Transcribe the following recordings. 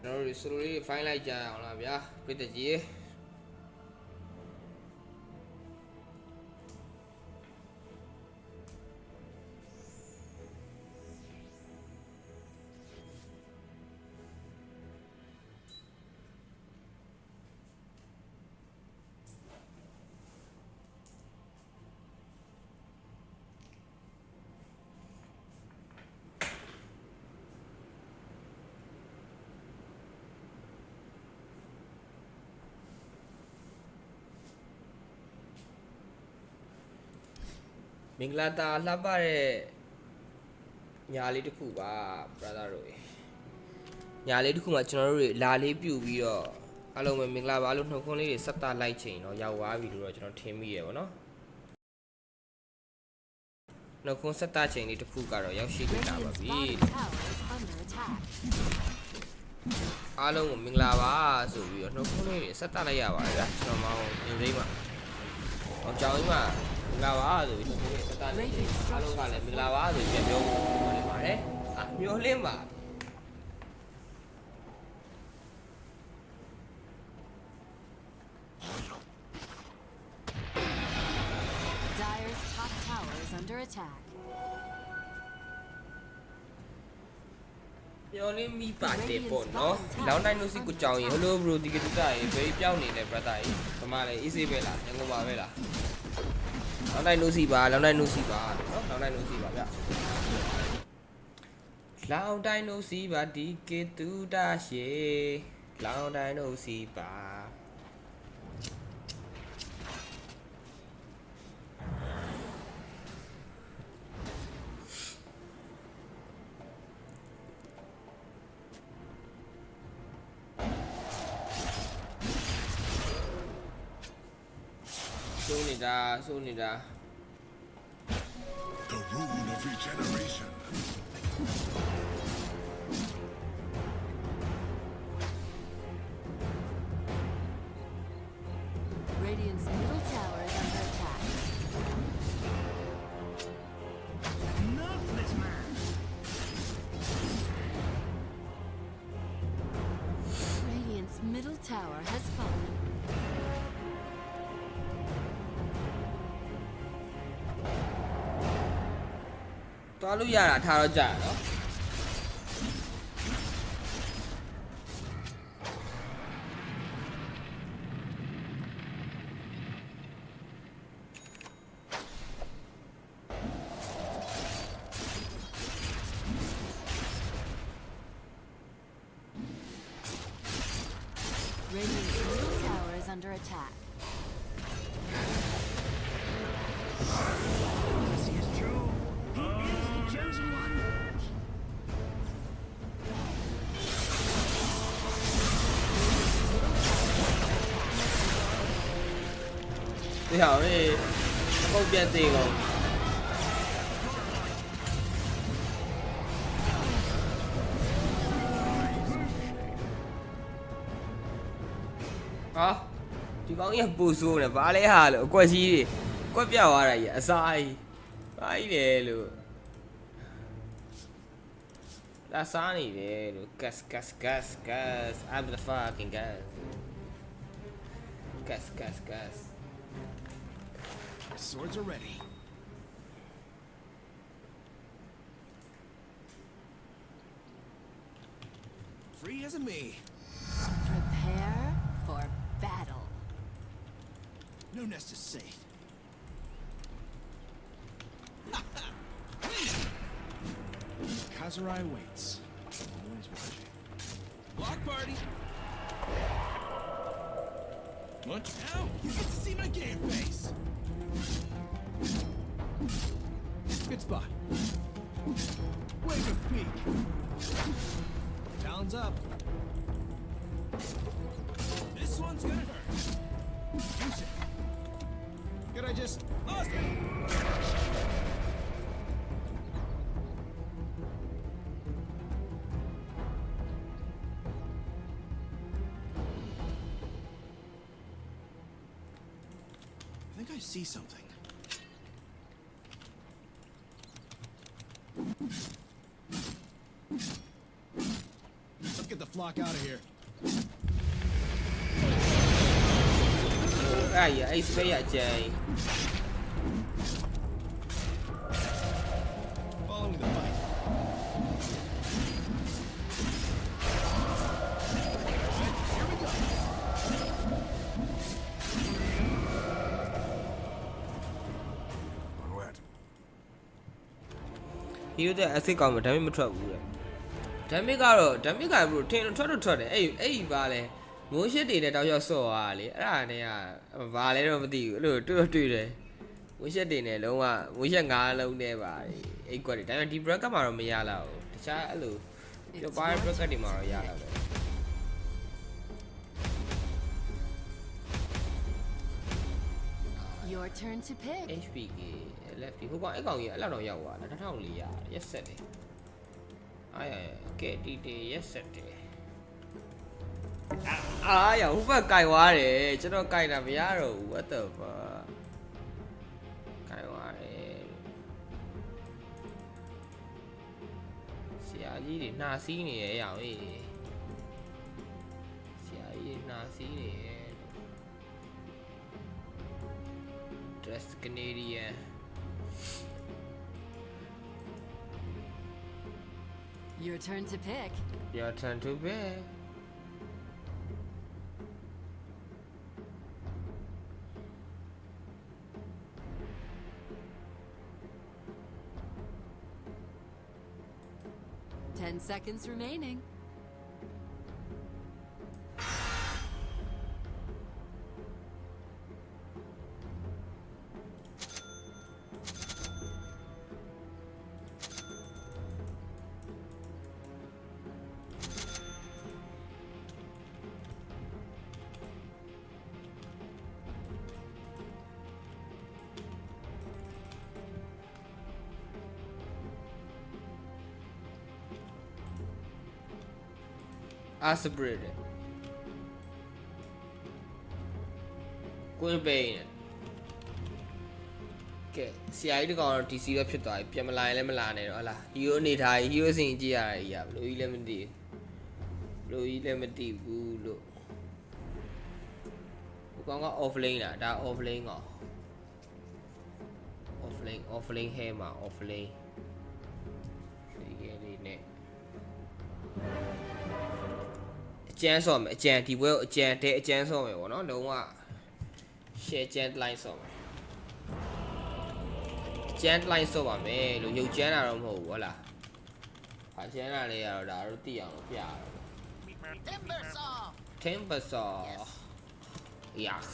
Rồi solo đi file lại chào là bia bây giờ gì mình là ta lắp ba để nhà lấy được khu ba brother rồi nhà lấy được khu mà cho nó rồi là lấy biểu bì rồi alo mình là ba luôn không lấy để sắp ta lại chỉnh nó giàu quá vì rồi cho nó thêm gì vậy nó không sắp ta chỉnh đi được khu cả rồi giàu xí cái nào mà vì alo mình là ba rồi vì nó không lấy để sắp ta lại giàu vậy cho nó mau nhiều đi mà ông cháu ấy mà mình lao quá rồi ta alo cả này mình lao quá rồi chuyển vô mà đấy à nhớ lên mà nhớ lên mi bản để bổn nó lão này nó xin của chồng gì hello bro thì cái thứ này với béo này này brother mà này easy về là nhưng mà về là lão này nó gì bà lão này nó gì bà lão này nó gì bà vậy lão này nó gì bà đi cái tu đa xe lão này nó gì bà Sunida. The rune of regeneration. Radiant's middle tower is under attack. Nerveless man. Radiant's middle tower has fallen. Toa lúc giờ là thao nó trả đó Radiant's middle tower is under attack. This is true. He is the chosen one. tôi hỏi thì không tiền tiền không hả chỉ có cái bù xù này vá lấy hà nữa quay gì đi quay biểu à này vậy sai vãi về luôn đã sai này về luôn gas I'm the fucking gas Swords are ready. Free as a me. Prepare for battle. No nest is safe. Kazurai waits. Always watching. Block party. What? Now you get to see my game face. Good spot. Wake a peek. Talons up. This one's gonna hurt. Use it. Could I just lost me? I think I see something. Let's get the the flock out of here. အဲ့စပေးရအကျန် Follow me the fight. Here we go. What? ဟီရိုတဲ့အစစ်ကောင်မဒမ်းမထွက်ဘူးတဲ့ဒမ်းမစ်ကတော့ဒမ်းမစ်ကဘရိုထင်ထွက်တယ်အဲ့ပါလဲမိုးရှစ်တွေနဲ့တောက်ရောက်ဆော့သွားတာလေအဲ့ဒါနဲ့ကဘာလဲတော့မသိဘူးအဲ့လိုတွေ့တယ်မိုးရှစ်တွေနဲ့လုံးဝမိုးရှစ်9လုံးနဲ့ပါအဲ့ကွက်တွေဒါပေမဲ့ဒီ bracket မှာတော့မရတော့ဘူးတခြားအဲ့လိုပြပါ bracket တွေမှာတော့ရတော့တယ် Your turn to pick. HPK left ဟိုကောင်အဲ့ကောင်ကြီးအဲ့လောက်တော့ရောက်သွားတာ2400ရက်ဆက်တယ်အားရကဲတီရက်ဆက်တယ်အားရဟိုဘက်ကြိုက်သွားတယ်ကျွန်တော်ကြိုက်တာမရတော့ဘူး what the fuck ကြိုက်သွားတယ်ဆရာကြီးတွေနှာစီးနေရဲ့အရောင်ကြီးဆရာကြီးနှာစီးနေရဲ့ Dress Canadian Your turn to pick. Your turn to pick. Ten seconds remaining. Aspirated. Queen Bane. ကဲဆရာကြီးတကောင်တော့ DC ပဲဖြစ်သွားပြီပြန်မလာရင်လည်းမလာနဲ့တော့ဟလား hero အနေထားကြီး hero စင်ကြည့်ရတာကြီးอ่ะဘလို့ကြီးလည်းမသိဘူးဘလို့ကြီးလည်းမသိဘူးလို့ဟိုကောင်က off lane လားဒါ off lane ကော off lane ဟဲမှာ off lane ဒီကလေးနဲ့အကျန်းဆော့မယ်အကျန်းဒီဘွဲကိုအကျန်းတဲ့အကျန်းဆော့မယ်ပေါ့နော်လုံးဝ share ကျန်း line ဆော့မယ်ကျန်း line ဆော့ပါမယ်လို့ရုပ်ကျန်းတာတော့မဟုတ်ဘူးဟုတ်လားဟာကျန်းတာလေးရတော့ဒါတို့သိအောင်လို့ပြရတော့ Timber saw yes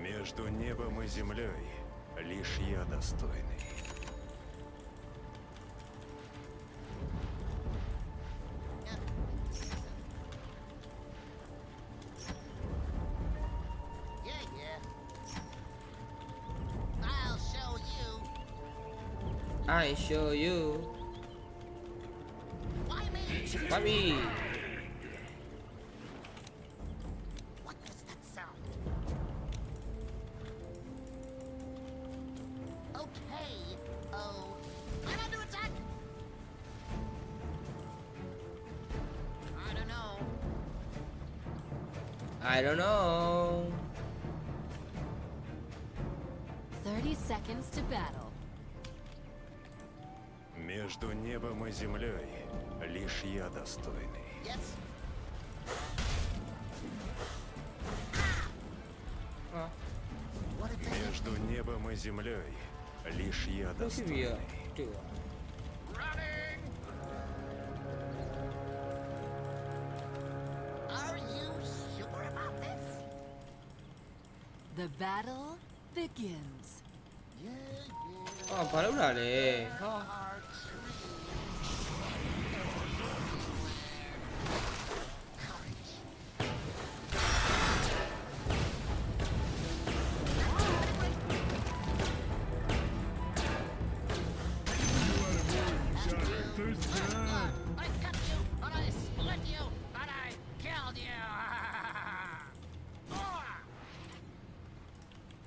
Между небом и землей лишь я достойный. I show you Why me What was that sound? Okay. Oh, I'm under attack. I don't know. I don't know 30 seconds to battle. Между небом и землей лишь я достойный. Yes. What did they Между небом и землей лишь я Look at me достойный. do running? Are you sure about this? The battle begins. Oh ဘာလုပ်တာလဲဟာ I cut you, and I split you, and I killed you.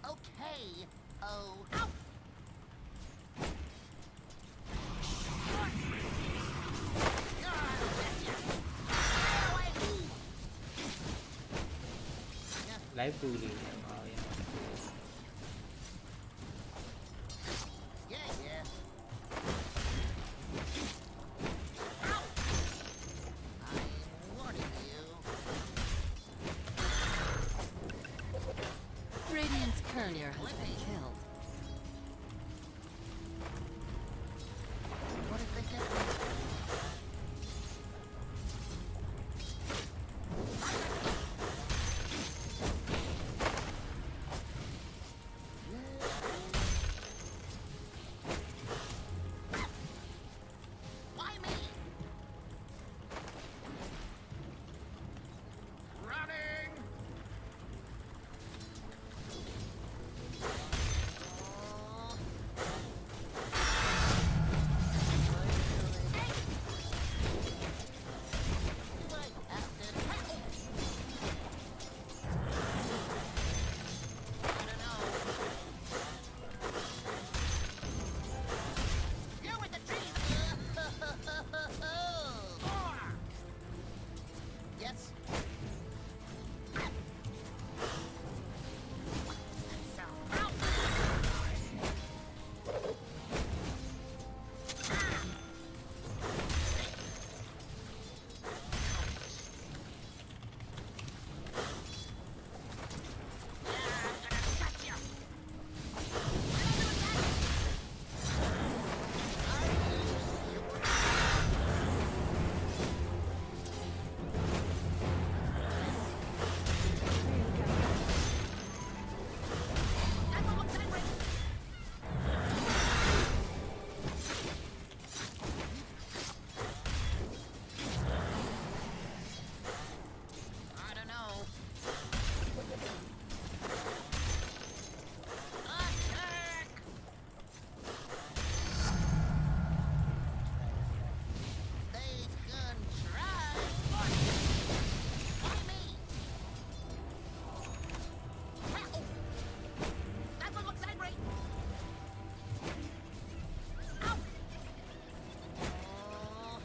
Okay. Oh. Ow. live ပူနေတယ်ဟောရ Yeah, yeah. I'm warning you. Radiant's courier has been killed. What did they get? Why me? Running! Yes. I don't know. Attack! They can try. Why me? Oh, that one looks angry. Ow! Oh.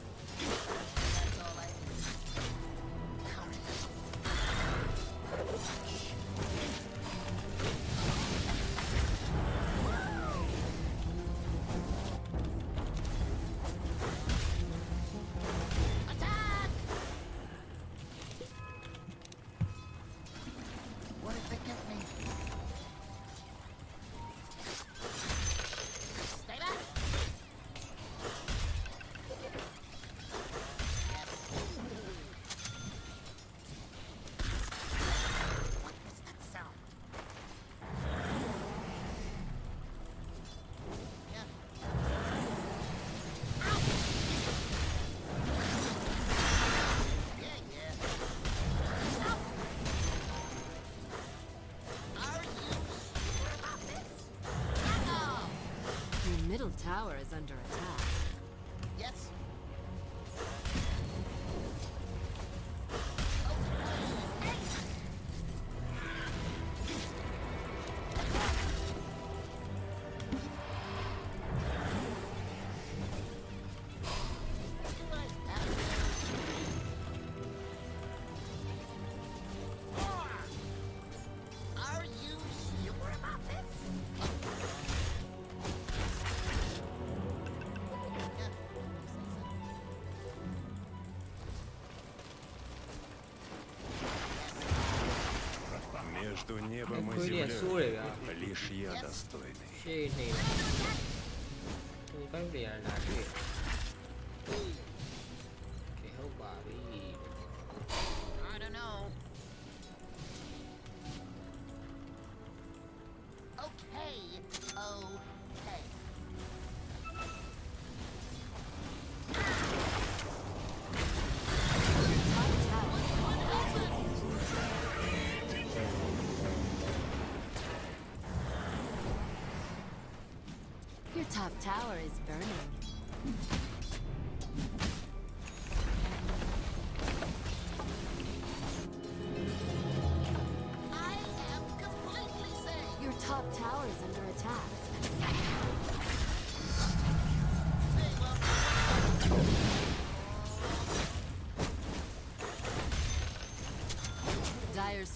That's all I Attack! What did they get me? Stay back! What was that sound? Yeah. Ow! Yeah, yeah. Ow! Are you sure about this? Ow! Your middle tower is under attack. Yes. Are you sure about this? Между небом и Какой лес, землей да. лишь я достойный. ရှေ့နေတယ်ဒီဘက်ပြန်လာတွေ့ကဲဟုတ်ပါပြီ I don't know. Okay. Okay. Your top tower is burning. I am completely safe. Your top tower is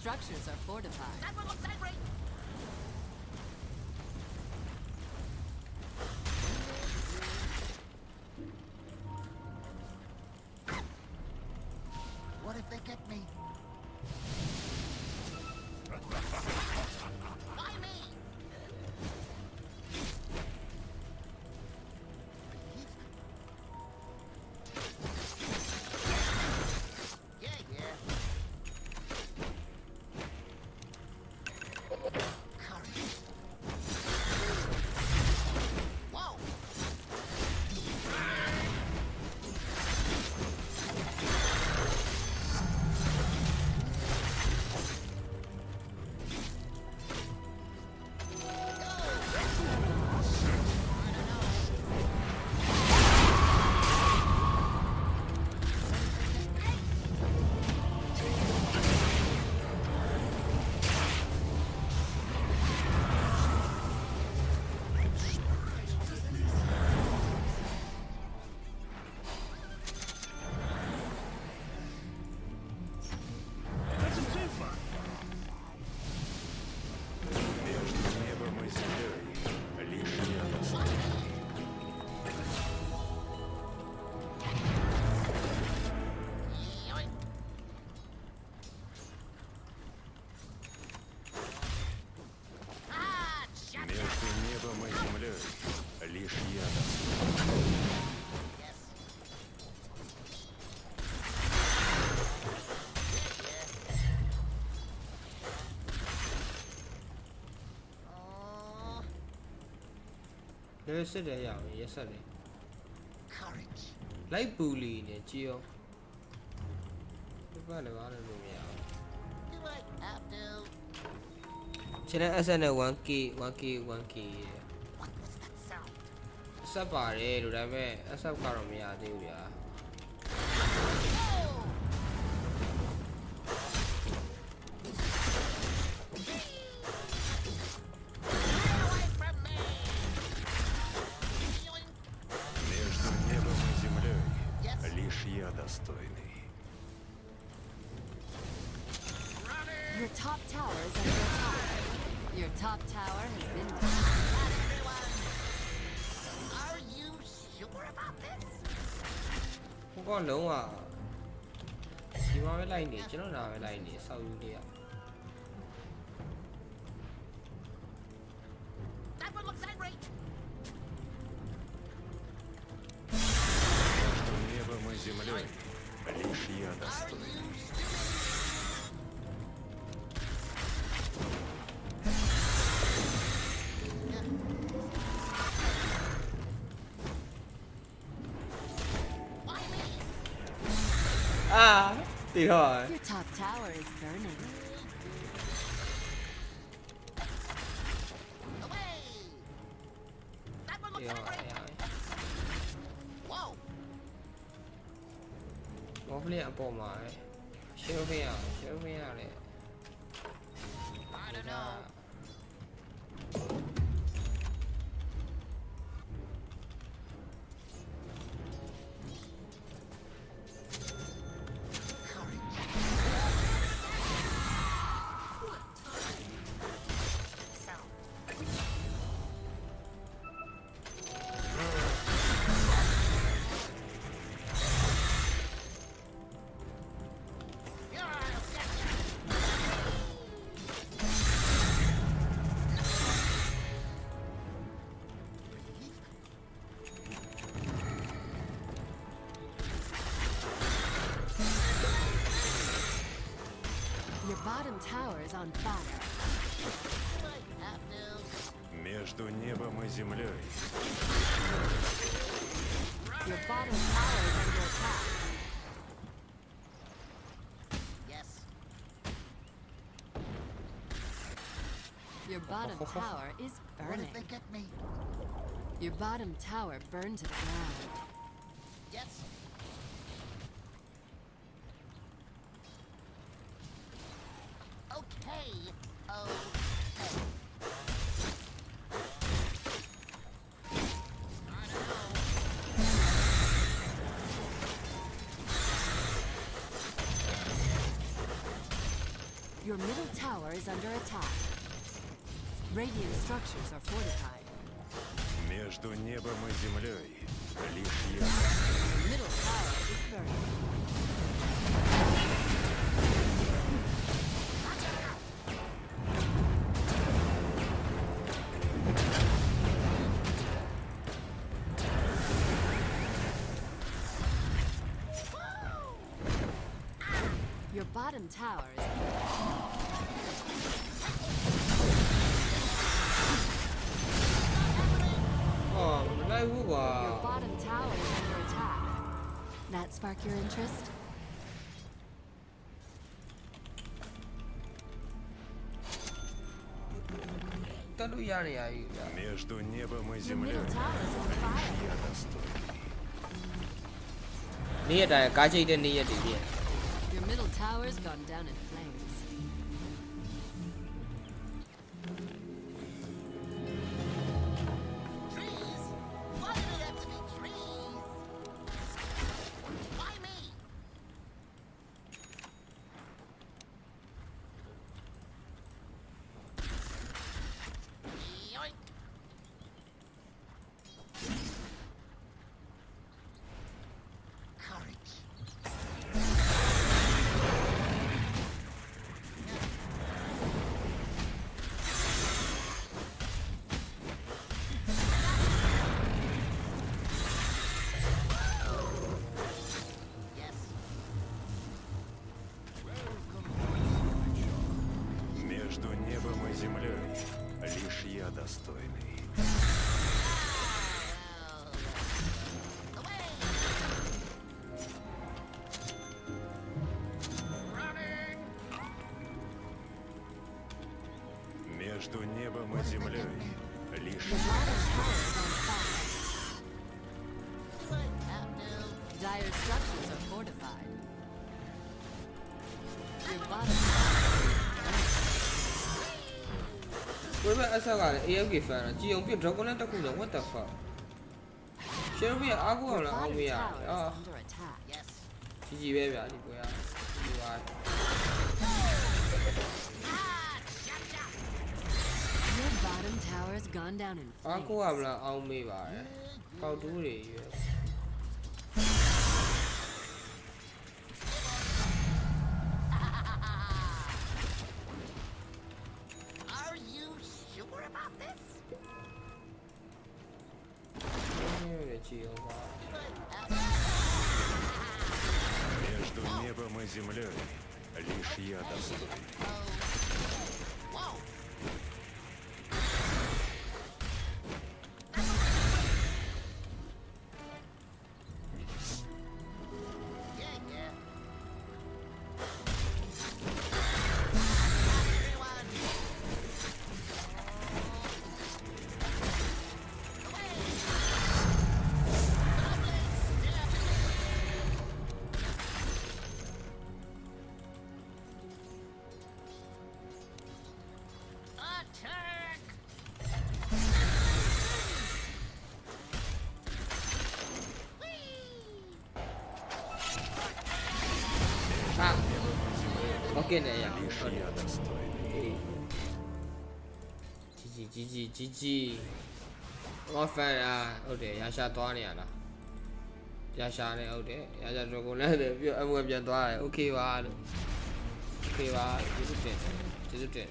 structures are fortified. That one looks angry. What if they get me? Why me? Yeah, yeah. Courage. Whoa. That's some too fun. Между небом и землей лишь я достойный. Yoink. Ah, shut Между небом и землей лишь я достойный. Yes. Oh, လေစစ်တယ်ရအောင်ရက်ဆက်တယ် courage. လိုက်ပူလီနေကြည့်အောင်ပြတ်လည်းပါလို့မရအောင် Do I have to? ခြေနဲ့ asset နဲ့ 1k 1k 1k What was that sound? ဆက်ပါတယ်လို့ဒါပေမဲ့ asset ကတော့မရသေးဘူးဗျာ Get away from me! Yoink. Между небом и землей Yes. лишь я достойный. Your top tower is under attack. Your top tower has been Everyone, are you sure about this? ဟိုကလုံးဝဒီမှာပဲလိုက်နေကျွန်တော်နာပဲလိုက်နေစောက်ယူနေရ That one looks angry. Между небом и землей лишь я Are достойный. you stupid? Why me? အာတီတော့ Your top tower is burning. Away! That one တီ looks တော့ angry. Whoa! ဘောပလီအပေါ်မှာရှယ်ဖေးရရှယ်ဖေးရတယ် I don't know. Your bottom tower is on fire. Между небом и землей Your bottom tower is under attack. Yes. Your bottom tower is What burning. if they get me? Your bottom tower burned to the ground. Yes. Okay. Oh. I don't know. Your middle tower is under attack. Radiant structures are fortified. Между небом и землей лишь я. Your middle tower is burning. Your bottom tower is Oh, မလိုက်ဘူးကွာ your bottom tower is under attack. That spark your interest? တက်လို့ရနေရပြီဗျာ Между небом и Your землей middle tower is on fire. я достойный. နေ့ရက်တိုင်းကားချိတ်တဲ့နေ့ရက်တွေပြည့် Your middle tower's gone down in flames. Trees? Why do they have to be trees? Why me? Yoink. Courage. Yes. Между небом и землей лишь я достойный. Away. Running. Между небом и землей лишь Your bottom tower is on fire. Do I have to? Dire structures are fortified. Your bottom tower is ကိုယ်ပဲအဆက်ကလည်း AFK fan တော့ကြည်အောင်ပြ dragon နဲ့တက်ခုတော့ what the fuck ရှယ်ရီအားကိုးအောင် Your လားအောင် bottom မရ tower အာ is under attack. Yes. ကြီးကြီးပဲဗျာဒီပွဲကဒီပါ Ah, gotcha. Your bottom tower's gone down in အား flames. ကိုးရမလားအောင်မေးပါတယ်ပေါက်တူးတွေရွယ် Are you sure about this? နေကြည်အောင်ပါ между небом и землей лишь я достойный. Whoa. Yeah, yeah. Everyone. Away. Attack! ဟာโอเคနေရ Лишь я достойный. ကြီးဟောဖန်ဟုတ်တယ်ရရှာသွားနေရလားရရှာနေဟုတ်တယ်ရရှာ dragon လည်းပြအမွေပြန်သွားတယ်โอเคပါလို့โอเคပါကျေးဇူးတင်တယ်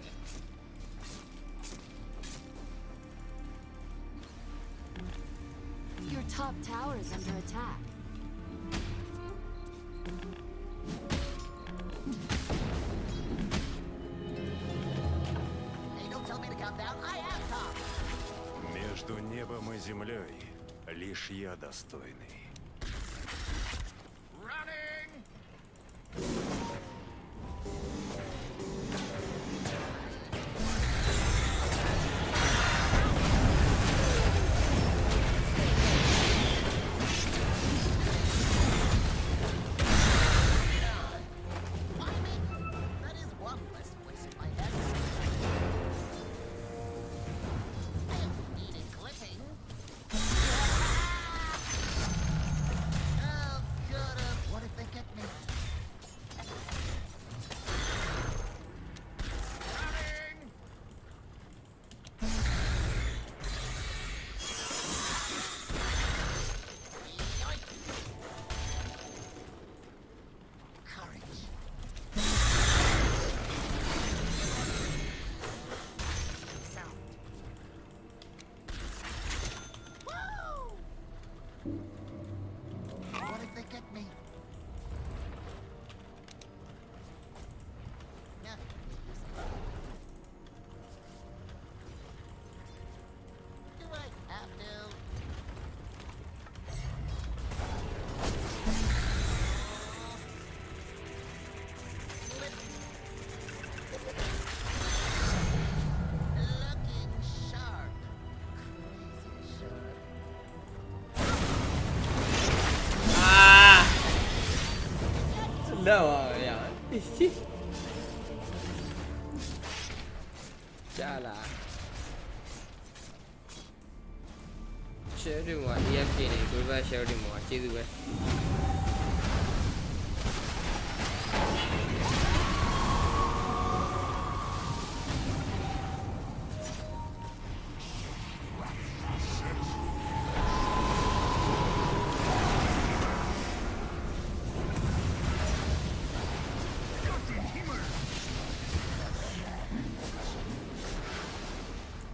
Your top tower is under attack. Hey, don't tell me to calm down. I am top. Между небом и землей лишь я достойный. Running! Why me? That is one less voice in my head. I don't need it clipping. No, yeah. Chala. Sharing one, EFK, good by sharing more. Cheese away.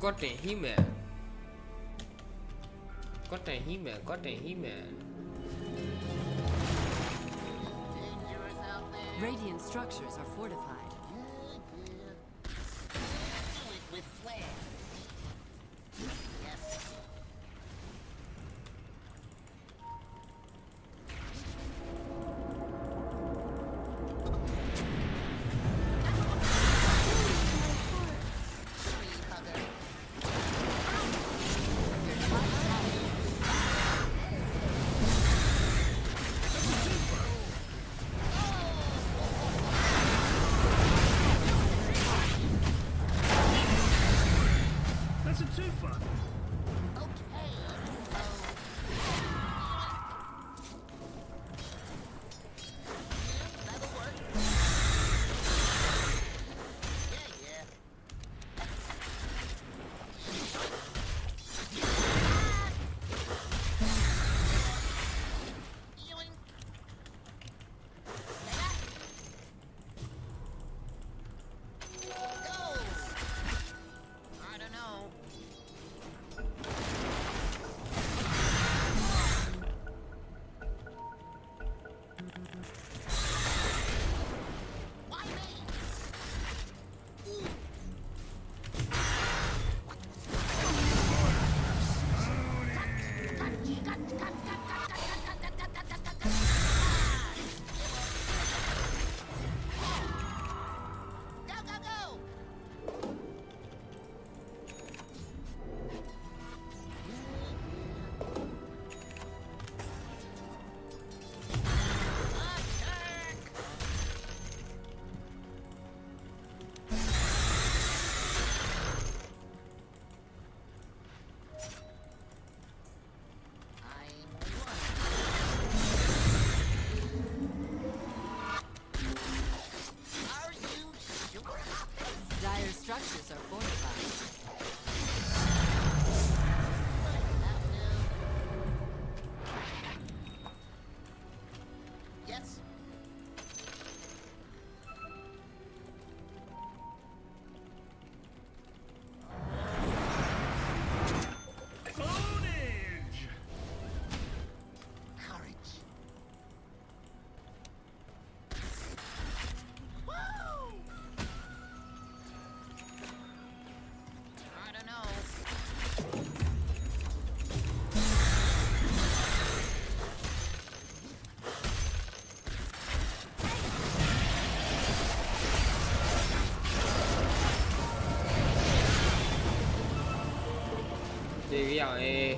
Got He-Man. Got He-Man. Dangerous out there. Radiant structures are fortified. Do it with flair. Yes. Tree hugger. That's a twofer. Okay. That'll work. Yeah. Yoink. Go. I don't know. Why me? Ooh. Go, go, go! Attack! I'm one. Are you sure about this? Dire structures are fortified. Yes. Ownage! Courage. Woo! I don't know. Đi cái rồi.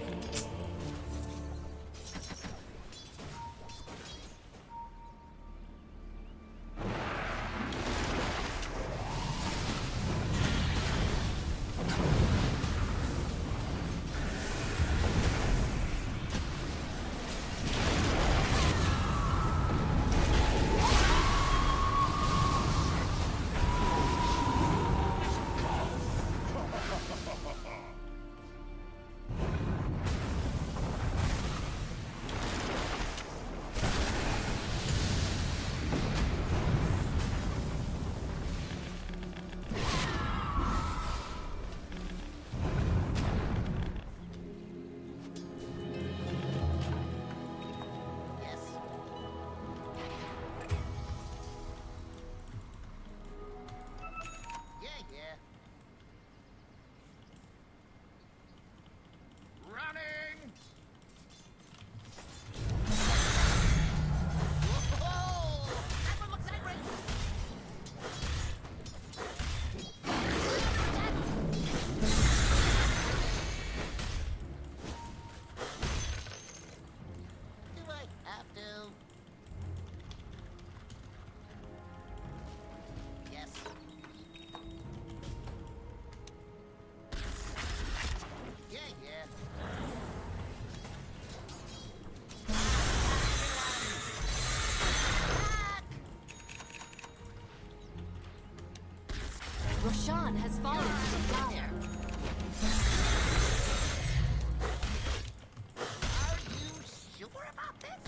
Roshan has fallen to the fire. Are you sure about this?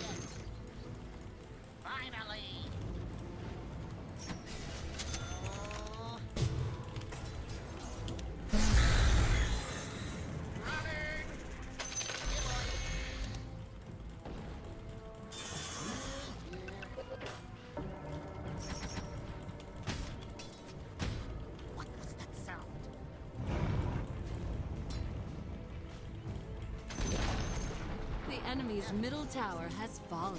Yes. Finally. Oh. Running. Hey, boy. What was that sound? The enemy's middle tower has fallen.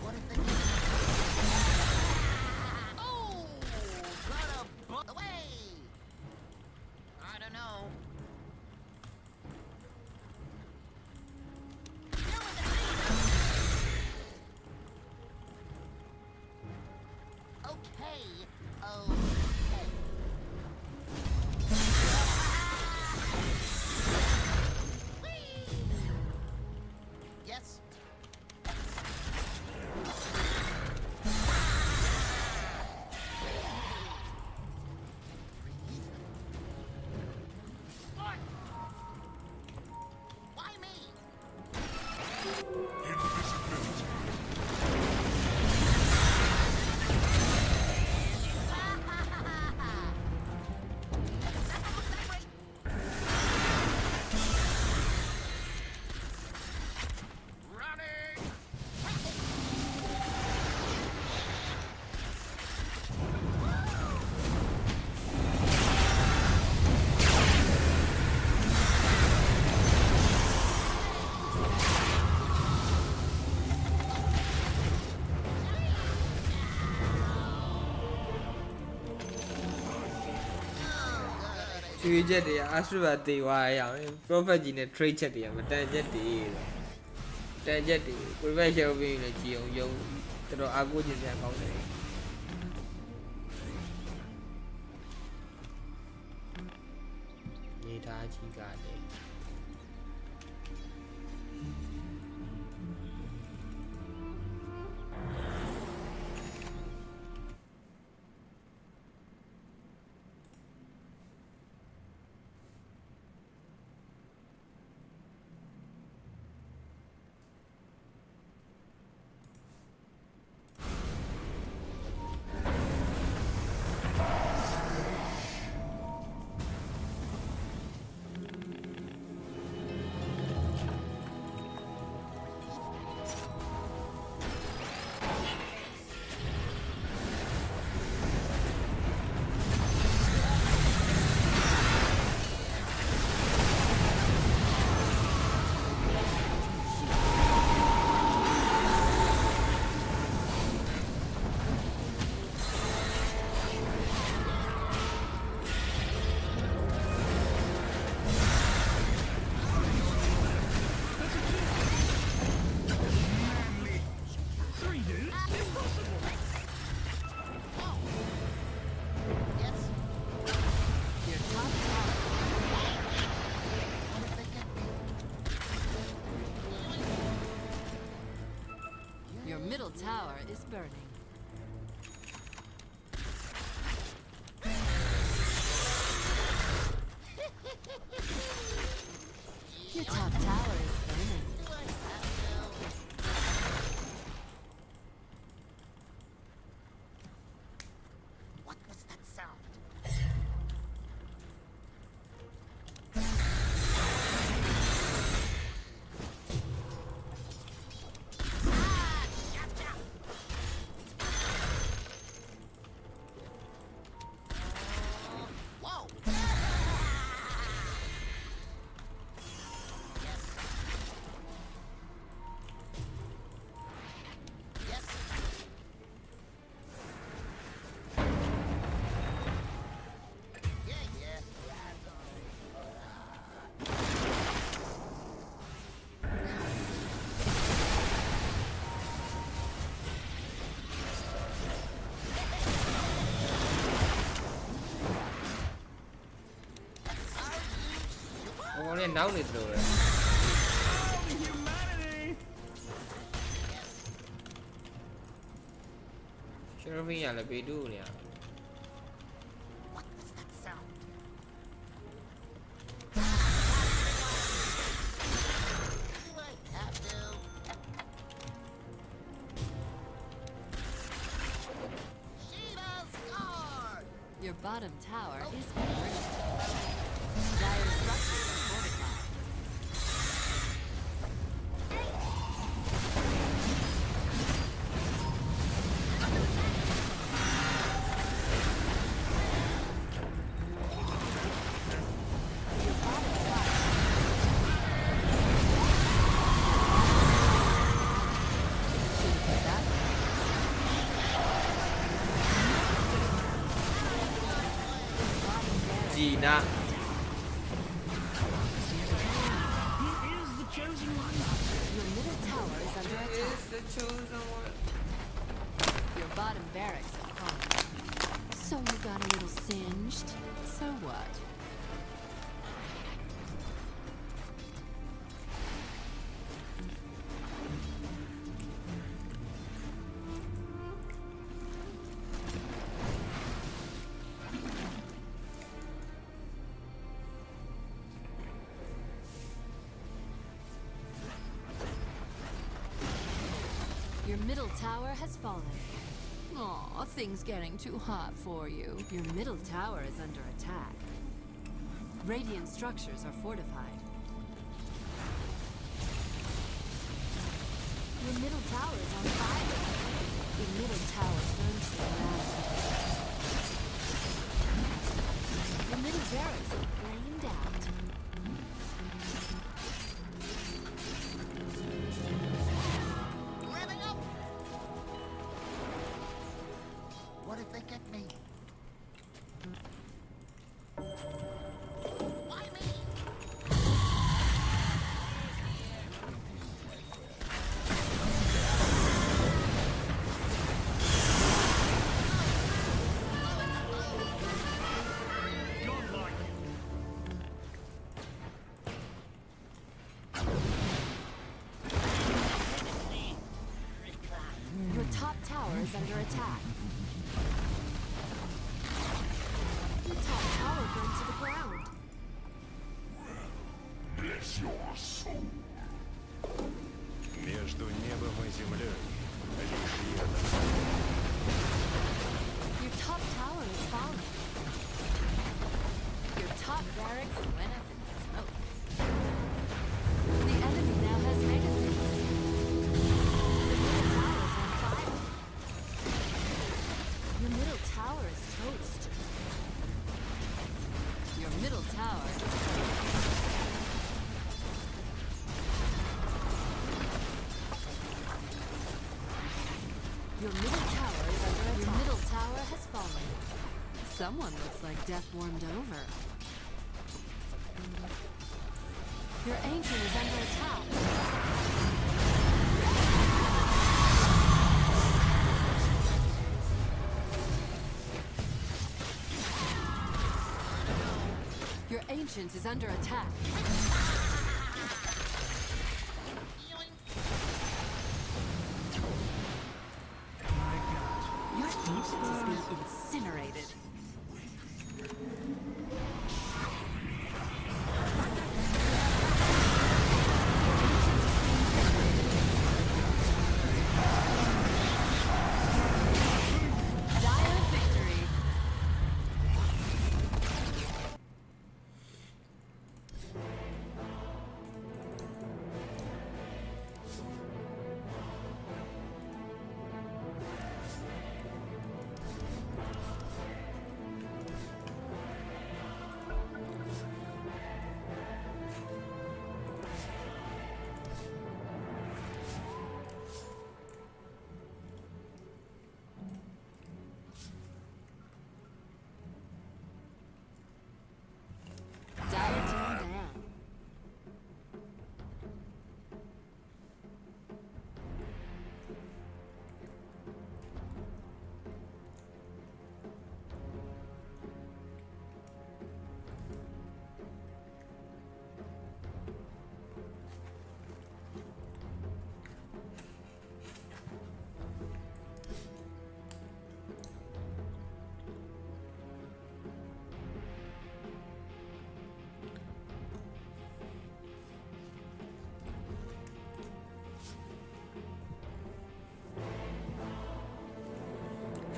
What if they Oh! Got a bu- away! I don't know. Here with the Okay. Okay. Whee! Yes. What? Why me? Running! Chui jet တွေအာရှရတ်တေဝါရအောင် prophet ကြီးနဲ့ trade ချက်တွေကမတန်ချက်တွေတန်ချက်တွေ private share ပြီးရင်လည်းကြည်အောင်ယုံတော်တော်အားကိုးခြင်းပြန်ကောင်းတယ်နေသားကြီးကလည်း middle tower is burning. Your top tower is burning. What was that sound? Ah, gotcha! Whoa! Yes. Yes. Yeah, yeah. Ông này nấu nè rồi. ကျွန်တော်ဖင်းရလည်းဘေးတူးနေရ What was that sound? Do I have to? Shiva's guard! Your bottom tower is under attack. Dire structures are fortified. Your bottom tower. Should've put that there. ဂျီနာ Your middle tower is under attack. the chosen one Your bottom barracks are falling. So you got a little singed? So what? Your middle tower has fallen. Aw, things getting too hot for you. Your middle tower is under attack. Radiant structures are fortified. Your middle tower is on fire. Your middle tower burns to the ground. Your middle barracks are flamed out. Revving up! What if they get me? Why me? Your top tower is under attack. Your top tower burned to the ground. Между небом и землей лишь я достойный. Your top tower is falling. Your top barracks went up in smoke. The enemy now has megathings. The middle tower is on fire. Your middle tower is toast. Your middle tower is toast. Your middle tower is under attack. Your middle tower has fallen. Someone looks like death warmed over. Your ancient is under attack. Your ancient is under attack. Your ancient is being incinerated. Dire victory.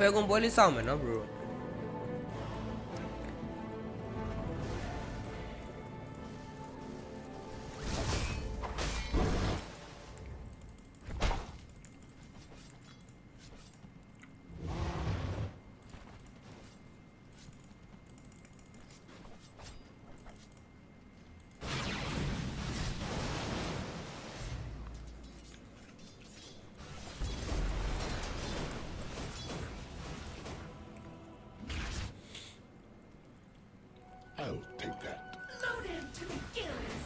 Falcon ပွဲလေးစောင့်မယ်နော် bro I'll take that. Loaded to the gills.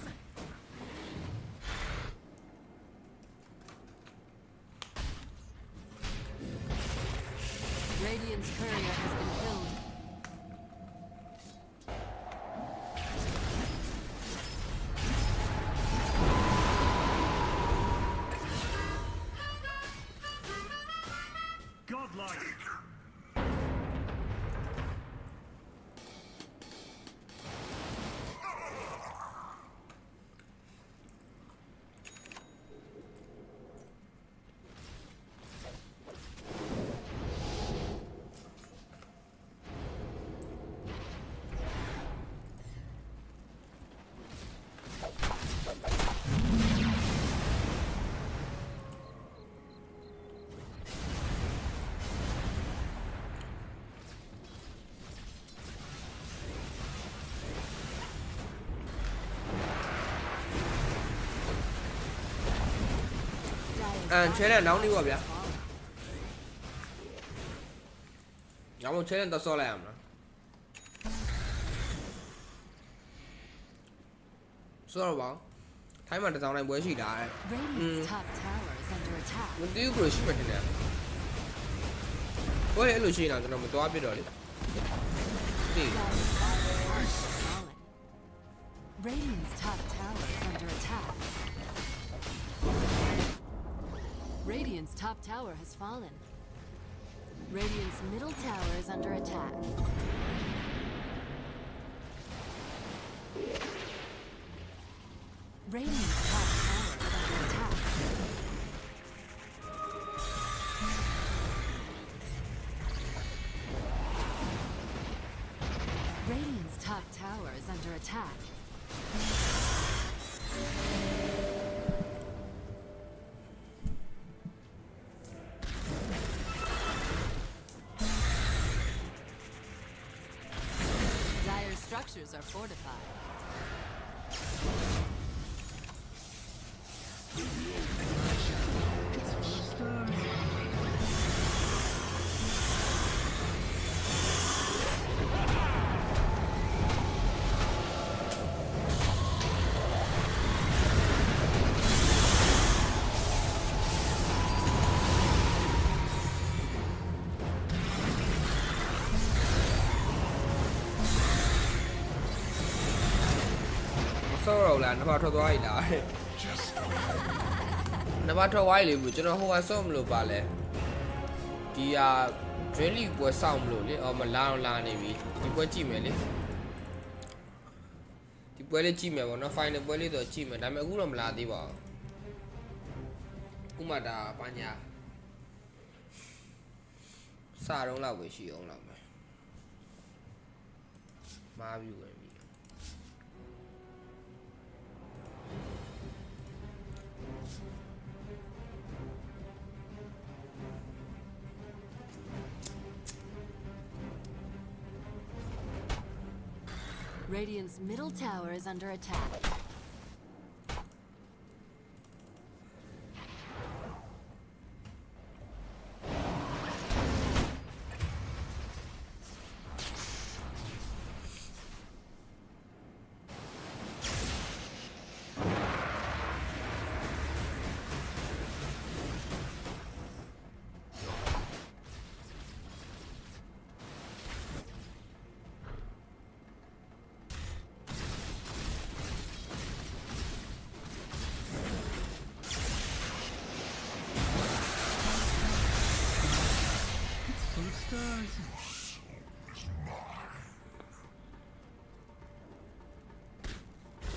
Radiant's courier has been killed. Godlike. chén này nóng đi qua bịa nóng một chén này tao so làm nữa so rồi bảo thấy mà dạo này mới chỉ đá Radiant's top tower is under attack. mình tiêu rồi ship này có lẽ lùi xì nào cho nó một toa biết rồi đi Radiant's top tower is under attack. Radiant's top tower has fallen. Radiant's middle tower is under attack. Radiant's top tower is under attack. Radiant's top tower is under attack. Dire structures are fortified. sau rồi là nó vào thôi tôi lại nó vào thôi ai liền cho nó không ăn xong luôn bà lẽ thì really bữa xong luôn đi mà lao này vì thì bữa chi mẹ đi thì bữa lên chi mẹ mà nó phai nó bữa lên rồi chi mẹ đám mẹ cũng làm là đi bỏ cũng mà đã ba nhà xa đông là buổi chiều ông làm mày ma view rồi Radiant's middle tower is under attack.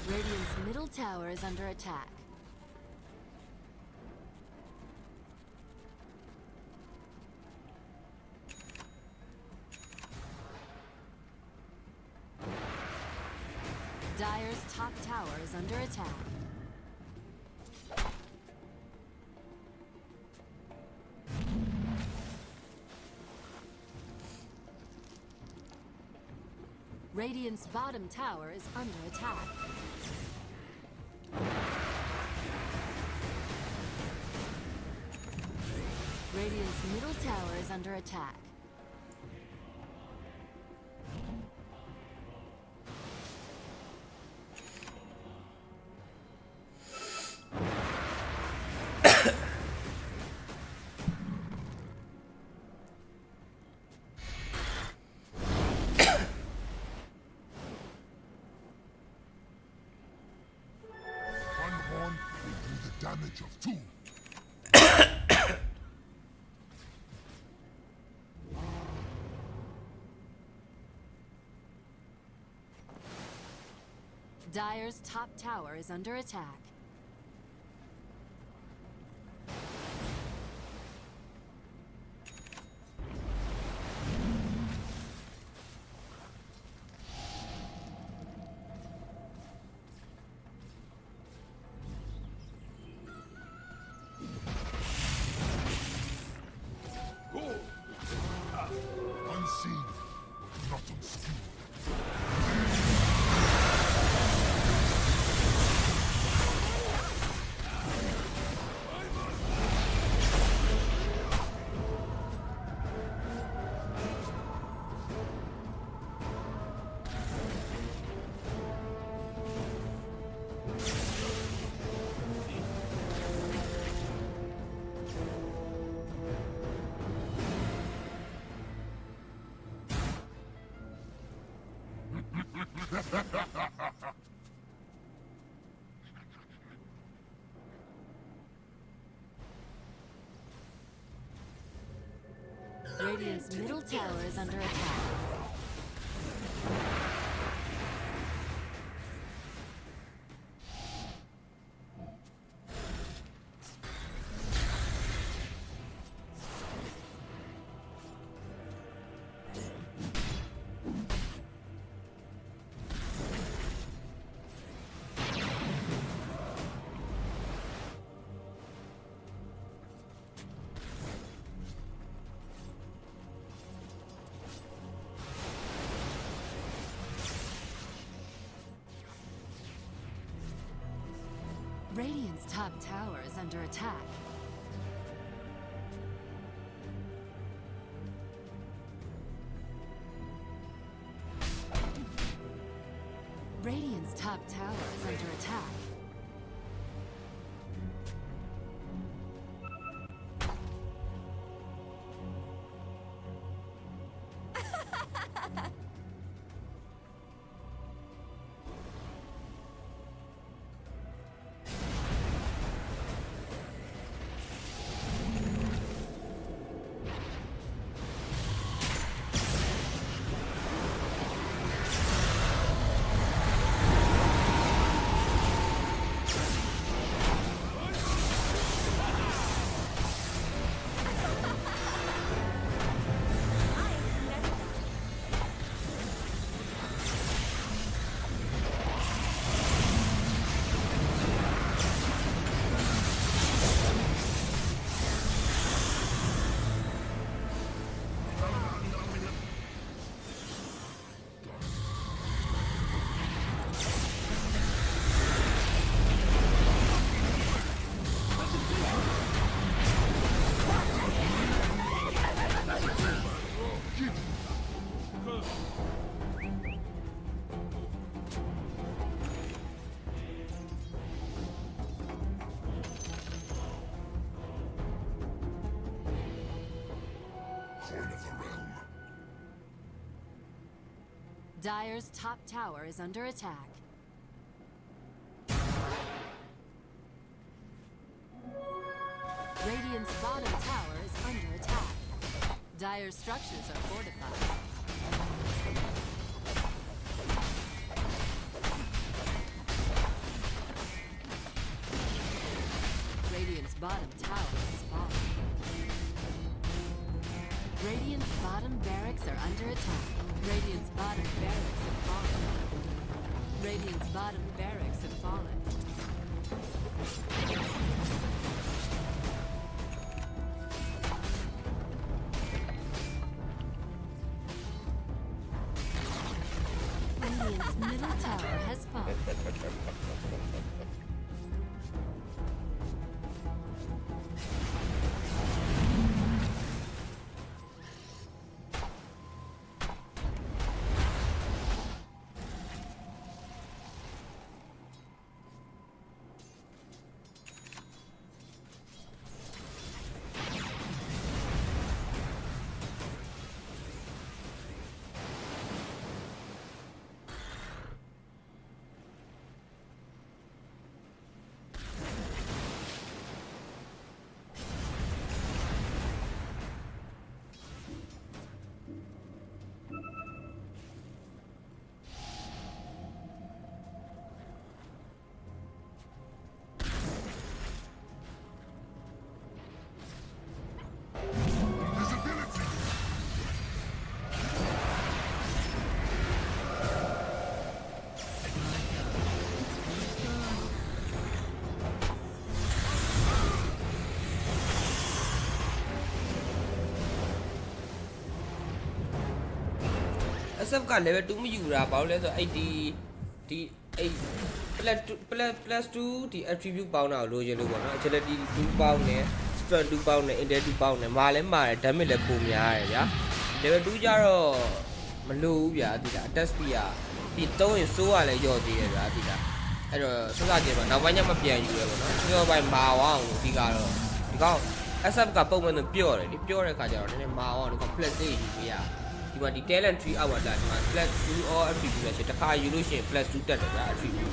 Radiant's middle tower is under attack. top tower is under attack. Radiant's bottom tower is under attack. Radiant's middle tower is under attack. One horn will do the damage of two. Dire's top tower is under attack. Unseen, not obscure. Radiant's middle tower is under attack. Radiant's top tower is under attack. Radiant's top tower is under attack. Coin of the realm. Dire's top tower is under attack. Radiant's bottom tower is under attack. Dire's structures are fortified. Radiant's bottom tower is falling. Radiant's bottom barracks are under attack. Radiant's bottom barracks are falling. Radiant's bottom barracks have fallen. Radiant's middle tower has fallen. SF က level 2 မယူတာဘာလို့လဲဆိုတော့အဲ့ဒီအဲ့ plus 2ဒီ attribute ပေါင်းတာကိုလိုချင်လို့ပေါ့နော် agility 2ပေါင်းတယ် strength 2ပေါင်းတယ် intel 2ပေါင်းတယ်မာလည်းမာတယ် damage လည်းပိုများတယ်ဗျာ level 2ကျတော့မလိုဘူးဗျာဒီလား attack speed ကဒီ3ရင်စိုးရလည်းရော့သေးတယ်ဗျာဒီလားအဲ့တော့စစချင်းမှာနောက်ပိုင်းကျမှပြန်ယူရပေါ့နော်ကျောပိုင်းမာအောင်ဒီကတော့ဒီကောင် SF ကပုံမှန်ဆိုပြော့တယ်ဒီပြော့တဲ့ခါကျတော့နည်းနည်းမာအောင်ဒီကောင် plus 8ယူပြရဒီမှာဒီ talent tree အောက်မှာဒါဒီမှာ plus 2 or attribute ပဲရှိတခါယူလို့ရှိရင် plus 2 တက်တယ်ဗျာ attribute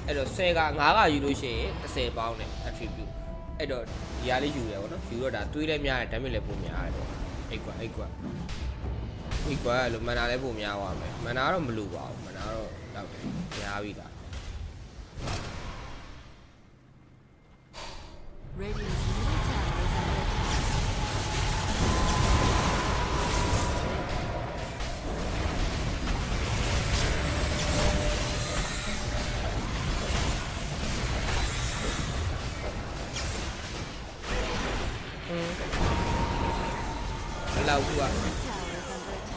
အဲ့တော့10က9ကယူလို့ရှိရင်10ပေါင်းတယ် attribute အဲ့တော့ဒီဟာလေးယူရပါတော့ယူတော့ဒါတွေးလည်းများတယ် damage လည်းပိုများတယ်ပေါ့အိတ်ကွာလို့မန်နာလည်းပိုများသွားမယ်မန်နာတော့မလိုပါဘူးမန်နာတော့တော့များပြီလား Radiant's middle tower is under attack. Hello, Tower is under attack.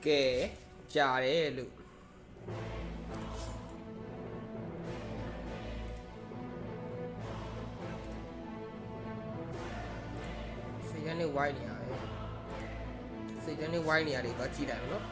Okay, ကြာတယ်လို့ နဲ့ဝိုင်းနေရတယ်စိတ်တန်းနဲ့ဝိုင်းနေရတယ်တော့ကြည့်လိုက်နော်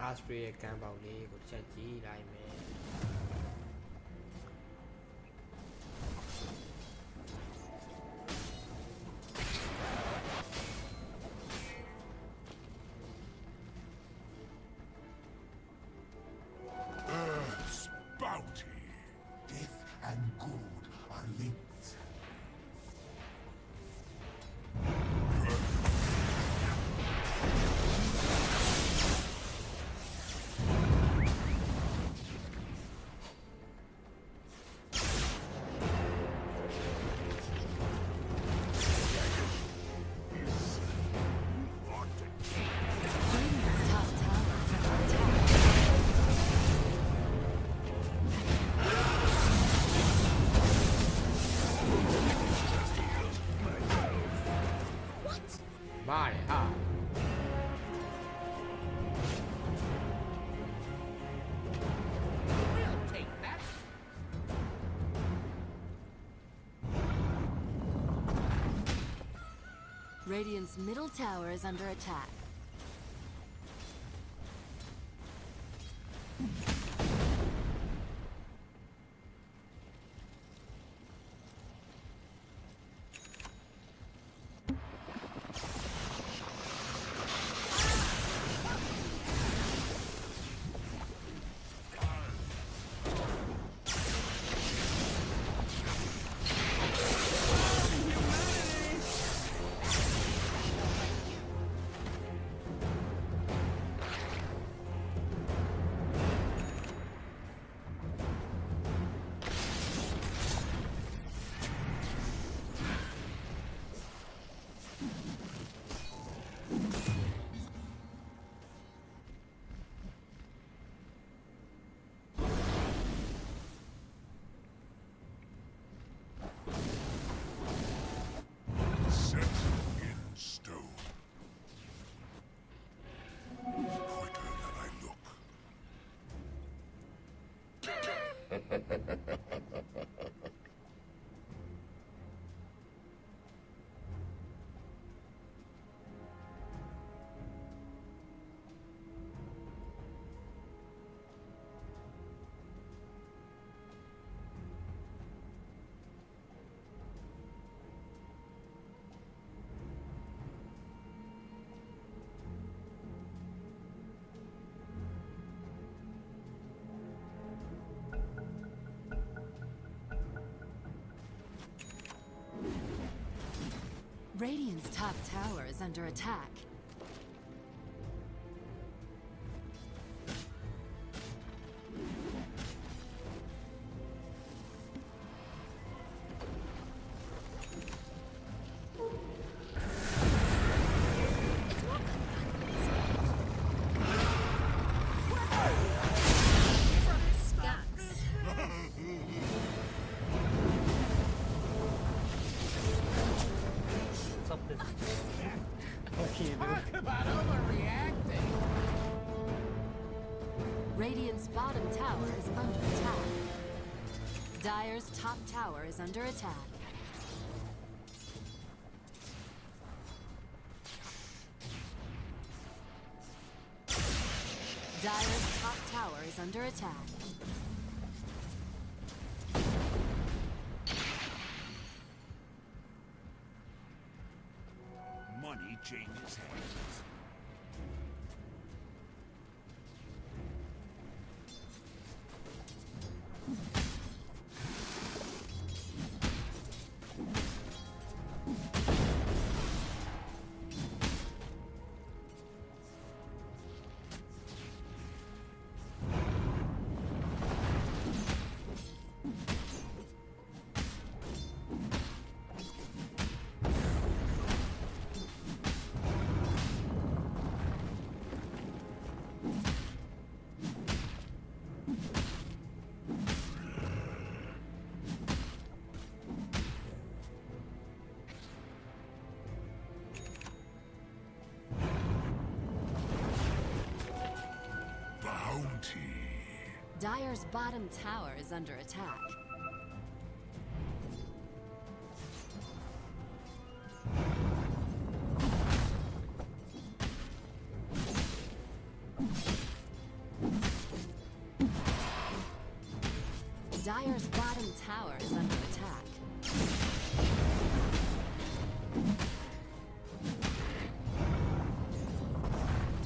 အာစပရီရဲ့ကမ်းပေါက်လေးကိုတစ်ချက်ကြည့်လိုက်မယ် Earth's bounty. Death and good are linked. Radiant's top tower is under attack. What? မားတယ်ဟာ We'll take that. Radiant's middle tower is under attack. Set in stone. Quicker than I look. Radiant's top tower is under attack. About overreacting. Radiant's bottom tower is under attack. Dire's top tower is under attack. Dire's top tower is under attack. Money changes hands. Dire's bottom tower is under attack. Dire's bottom tower is under attack.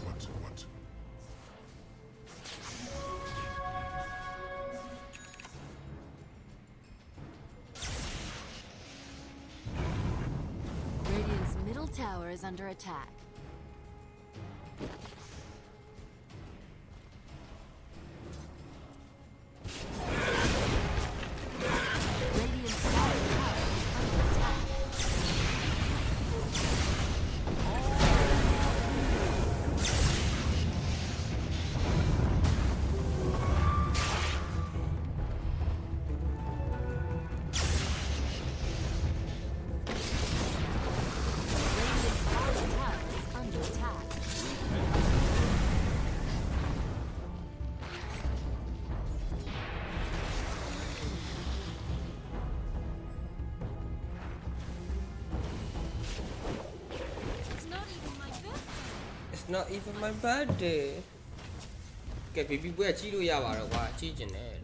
What? Radiant's middle tower is under attack. Radiant's bottom tower is under attack. Radiant's bottom tower is under attack. It's not even my birthday. It's not even my birthday ကဲ baby ပွဲကြီးလို့ရပါတော့ကွာကြီးကျင်တယ်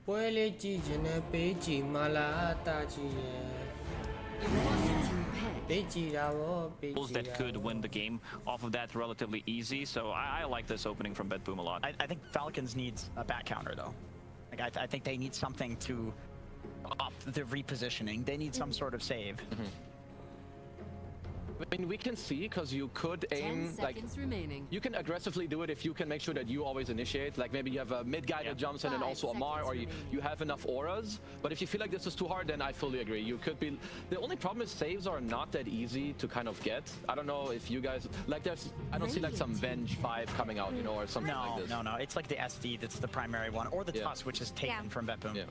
ပွဲလေးကြီးကျင်တယ်ပေးကြည့်မလားတာကြီးရဲ့ Washington pick. ပေးကြည့်တာဗောပေးကြည့် that တာ could win the game off of that relatively easy. So I like this opening from Bet Boom a lot. I think Falcons needs a back counter though. Like I think they need something to up the repositioning. They need some sort of save. I mean, we can see because you could 10 aim like seconds remaining. you can aggressively do it if you can make sure that you always initiate. Like maybe you have a mid guy that jumps in and 5 also a Mar, or seconds you have enough auras. But if you feel like this is too hard, then I fully agree. You could be. The only problem is saves are not that easy to kind of get. I don't know if you guys like. I don't see like some Venge 5 coming out, you know, or something like this. No. It's like the SD that's the primary one, or the Yeah. Tusk, which is taken Yeah. from Bet Boom. Yeah.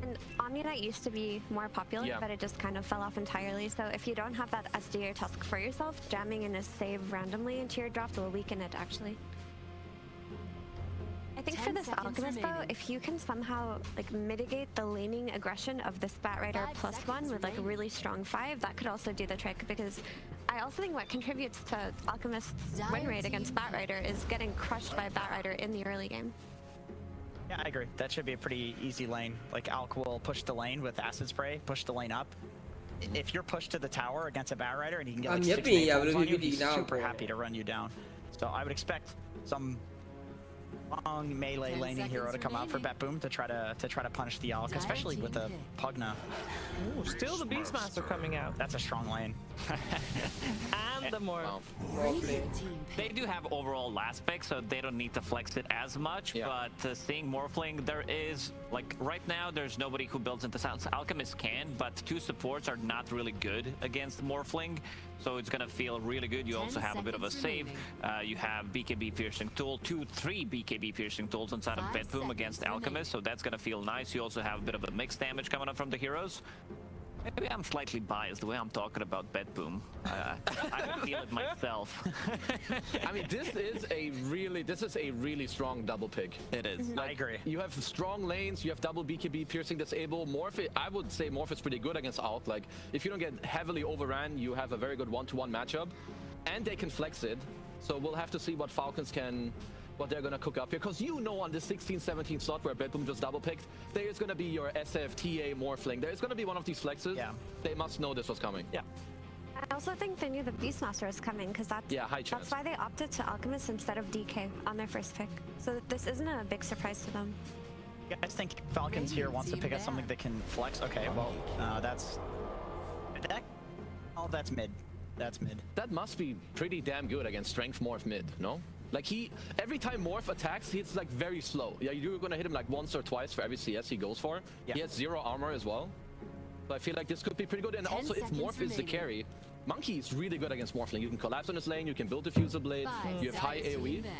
And Omnidite used to be more popular, Yeah. but it just kind of fell off entirely. So if you don't have that SD or Tusk for yourself, jamming in a save randomly into your draft will weaken it, actually. I think for 10 this seconds Alchemist, though, remaining. if you can somehow like mitigate the laning aggression of this Bat Rider 5 plus seconds 1 with like a remaining. really strong 5, that could also do the trick, because I also think what contributes to Alchemist's win Dire rate against team Bat Rider is getting crushed by Bat Rider in the early game. Yeah, I agree. That should be a pretty easy lane. Like Alk will push the lane with acid spray, push the lane up. If you're pushed to the tower against a Bat Rider and he can get like 6 yippee, yeah, nades but on you, you he's now, super boy. happy to run you down. So I would expect some long melee 10 laning hero to seconds come out for remaining. Bet Boom to try to punish the Alk, Dire especially with team the pick. Pugna. Ooh, still the Beastmaster coming out. That's a strong lane. And the more. Wow. Radiant team They pick. do have overall last pick, so they don't need to flex it as much. Yeah. But seeing Morphling, there is, like, right now, there's nobody who builds into sounds. Alchemist can, but 2 supports are not really good against Morphling. So it's going to feel really good. You 10 also have a bit of a seconds save. remaining. You have BKB Piercing Tool, 3 BKB Piercing Tools inside of 5 Bet Boom seconds against remaining. Alchemist, so that's going to feel nice. You also have a bit of a mixed damage coming up from the heroes. Maybe I'm slightly biased the way I'm talking about Bet Boom. I don't feel it myself. I mean, this is a really strong double pick. It is. I agree. You have strong lanes, you have double BKB piercing disable. Morph, I would say Morph is pretty good against Alt. Like, if you don't get heavily overran, you have a very good 1-to-1 matchup. And they can flex it. So we'll have to see what Falcons what they're gonna cook up here. Because you know on the 16-17 slot where Bet Boom just double picked, there is gonna be your SF, TA, Morphling. There is gonna be one of these flexes. Yeah. They must know this was coming. Yeah. I also think they knew the Beastmaster was coming, because Yeah, high chance. that's why they opted to Alchemist instead of DK on their first pick. So this isn't a big surprise to them. You guys think Falcons here wants to pick up something that can flex? Okay, well, that's... Oh, that's mid. That's mid. That must be pretty damn good against Strength Morph mid, no? Like every time Morph attacks, he's like very slow. Yeah, you're gonna hit him like once or twice for every CS he goes for. Yeah. He has 0 armor as well. So I feel like this could be pretty good. And 10 also, if seconds Morph is the remaining. carry, Monkey is really good against Morphling. You can collapse on his lane, you can build Diffuser Blade, 5 you have high seconds AoE. remaining.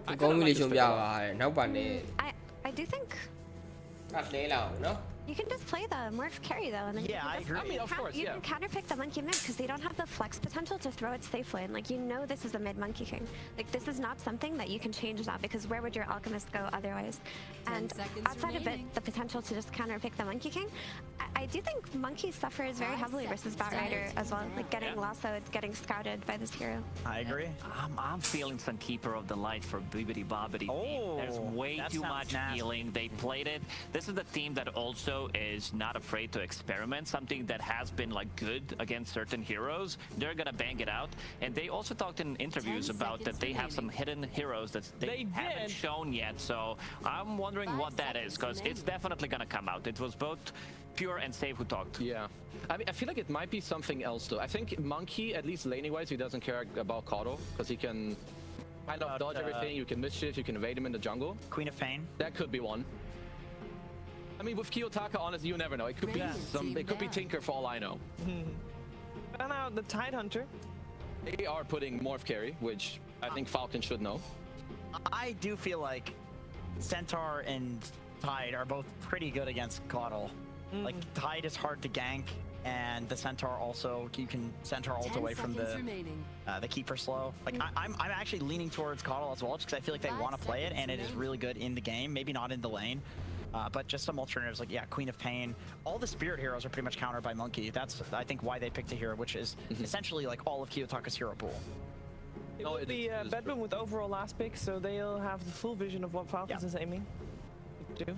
အကောင်းကြီးလေးရှုံပြပါတယ်နောက်ပါနဲ့ I do think ကတ်လဲလာအောင်နော် You can just play the Morph carry though, and then Yeah, I agree. I mean, of course, you yeah. can counterpick the Monkey mid because they don't have the flex potential to throw it safe lane. Like you know, this is a mid Monkey King. Like this is not something that you can change now because where would your Alchemist go otherwise? 10 And seconds outside of it, remaining. the potential to just counterpick the Monkey King, I do think Monkey suffers very 5 heavily versus seconds Batrider as well. Like getting Yeah. lassoed, getting scouted by this hero. I agree. I'm feeling some Keeper of the Light for Bibbidi Bobbidi. Oh, There's way that too sounds much nasty. healing. They played it. This is the team that also is not afraid to experiment. Something that has been like good against certain heroes. They're gonna bang it out. And they also talked in interviews 10 about that seconds they have some remaining. hidden heroes that they haven't did. shown yet. So I'm wondering 5 what that is, seconds because it's remaining. definitely gonna come out. It was both Pure and Save who talked. Yeah. I mean, I feel like it might be something else though. I think Monkey, at least laning wise, he doesn't care about Kato because he can kind of dodge everything. You can mischief, you can evade him in the jungle. Queen of Pain. That could be one. I mean, with Kiyotaka, honestly, you never know. It could be Radiant some. team It could be down. Tinker for all I know. And now the Tidehunter. They are putting Morph carry, which I think Falcon should know. I do feel like Centaur and Tide are both pretty good against Caudle. Like Tide is hard to gank, and the Centaur also you can Centaur ult 10 away from seconds the remaining. Keeper slow. Like I'm actually leaning towards Caudle as well, just because I feel like they 5 want to play it, seconds and it is remaining. really good in the game. Maybe not in the lane, but just some alternatives like Queen of Pain. All the Spirit heroes are pretty much countered by Monkey. That's I think why they picked a hero, which is essentially like all of Kiyotaka's hero pool. It No, will it be is Bedroom with overall last pick, so they'll have the full vision of what Falcons Yeah. is aiming to do.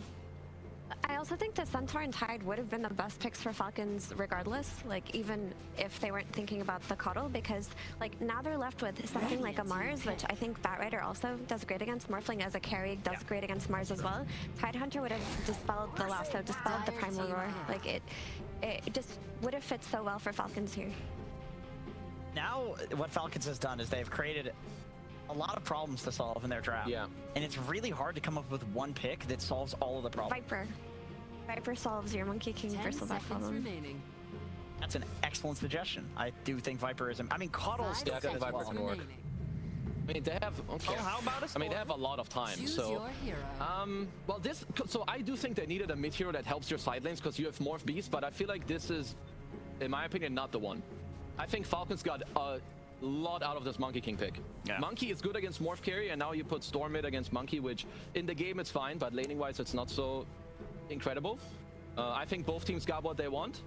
I also think the Centaur and Tide would have been the best picks for Falcons regardless, like even if they weren't thinking about the Caudle, because like now they're left with something like a Mars, which I think Batrider also does great against. Morphling as a carry does great against Mars as well. Tidehunter would have dispelled the lasso, dispelled the Primal Roar. Like it just would have fit so well for Falcons here. Now, what Falcons has done is they've created a lot of problems to solve in their draft. Yeah. And it's really hard to come up with one pick that solves all of the problems. Viper solves your Monkey King 10 bristle back seconds problem. remaining. That's an excellent suggestion. I do think Viper is. I mean, Caudle's 5 still I think good as Viper well. can work. remaining. I mean, they have. Okay. Oh, how about a I mean, they Storm? have a lot of time. Choose So. your hero. Well, so I do think they needed a mid hero that helps your side lanes because you have Morph Beast, but I feel like this is, in my opinion, not the one. I think Falcons got a lot out of this Monkey King pick. Yeah. Monkey is good against Morph carry, and now you put Storm mid against Monkey, which in the game it's fine, but laning wise it's not so incredible. I think both teams got what they want,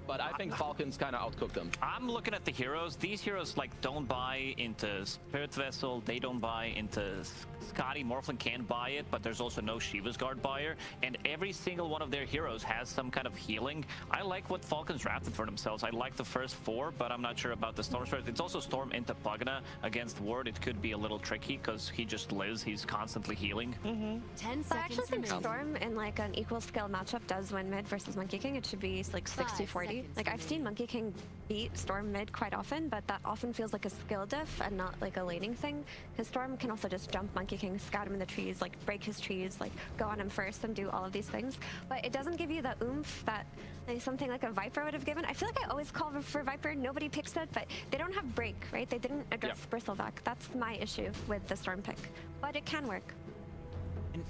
but I think Falcons kind of outcooked them. I'm looking at the heroes. These heroes like don't buy into Spirit Vessel. They don't buy into Scotty. Morphling can buy it, but there's also no Shiva's Guard buyer. And every single one of their heroes has some kind of healing. I like what Falcons drafted for themselves. I like the first 4, but I'm not sure about the Storm Spirit. It's also Storm into Pugna against Ward. It could be a little tricky because he just lives. He's constantly healing. 10 But I actually seconds think remaining. Storm in like an equal scale matchup does win mid versus Monkey King. It should be like 60-40. seconds Like I've seen Monkey King beat Storm mid quite often, but that often feels like a skill diff and not like a laning thing. Because Storm can also just jump Monkey King, scout him in the trees, like break his trees, like go on him first and do all of these things. But it doesn't give you the oomph that like, something like a Viper would have given. I feel like I always call for Viper, nobody picks it, but they don't have break, right? They didn't address Bristleback. That's my issue with the Storm pick. But it can work.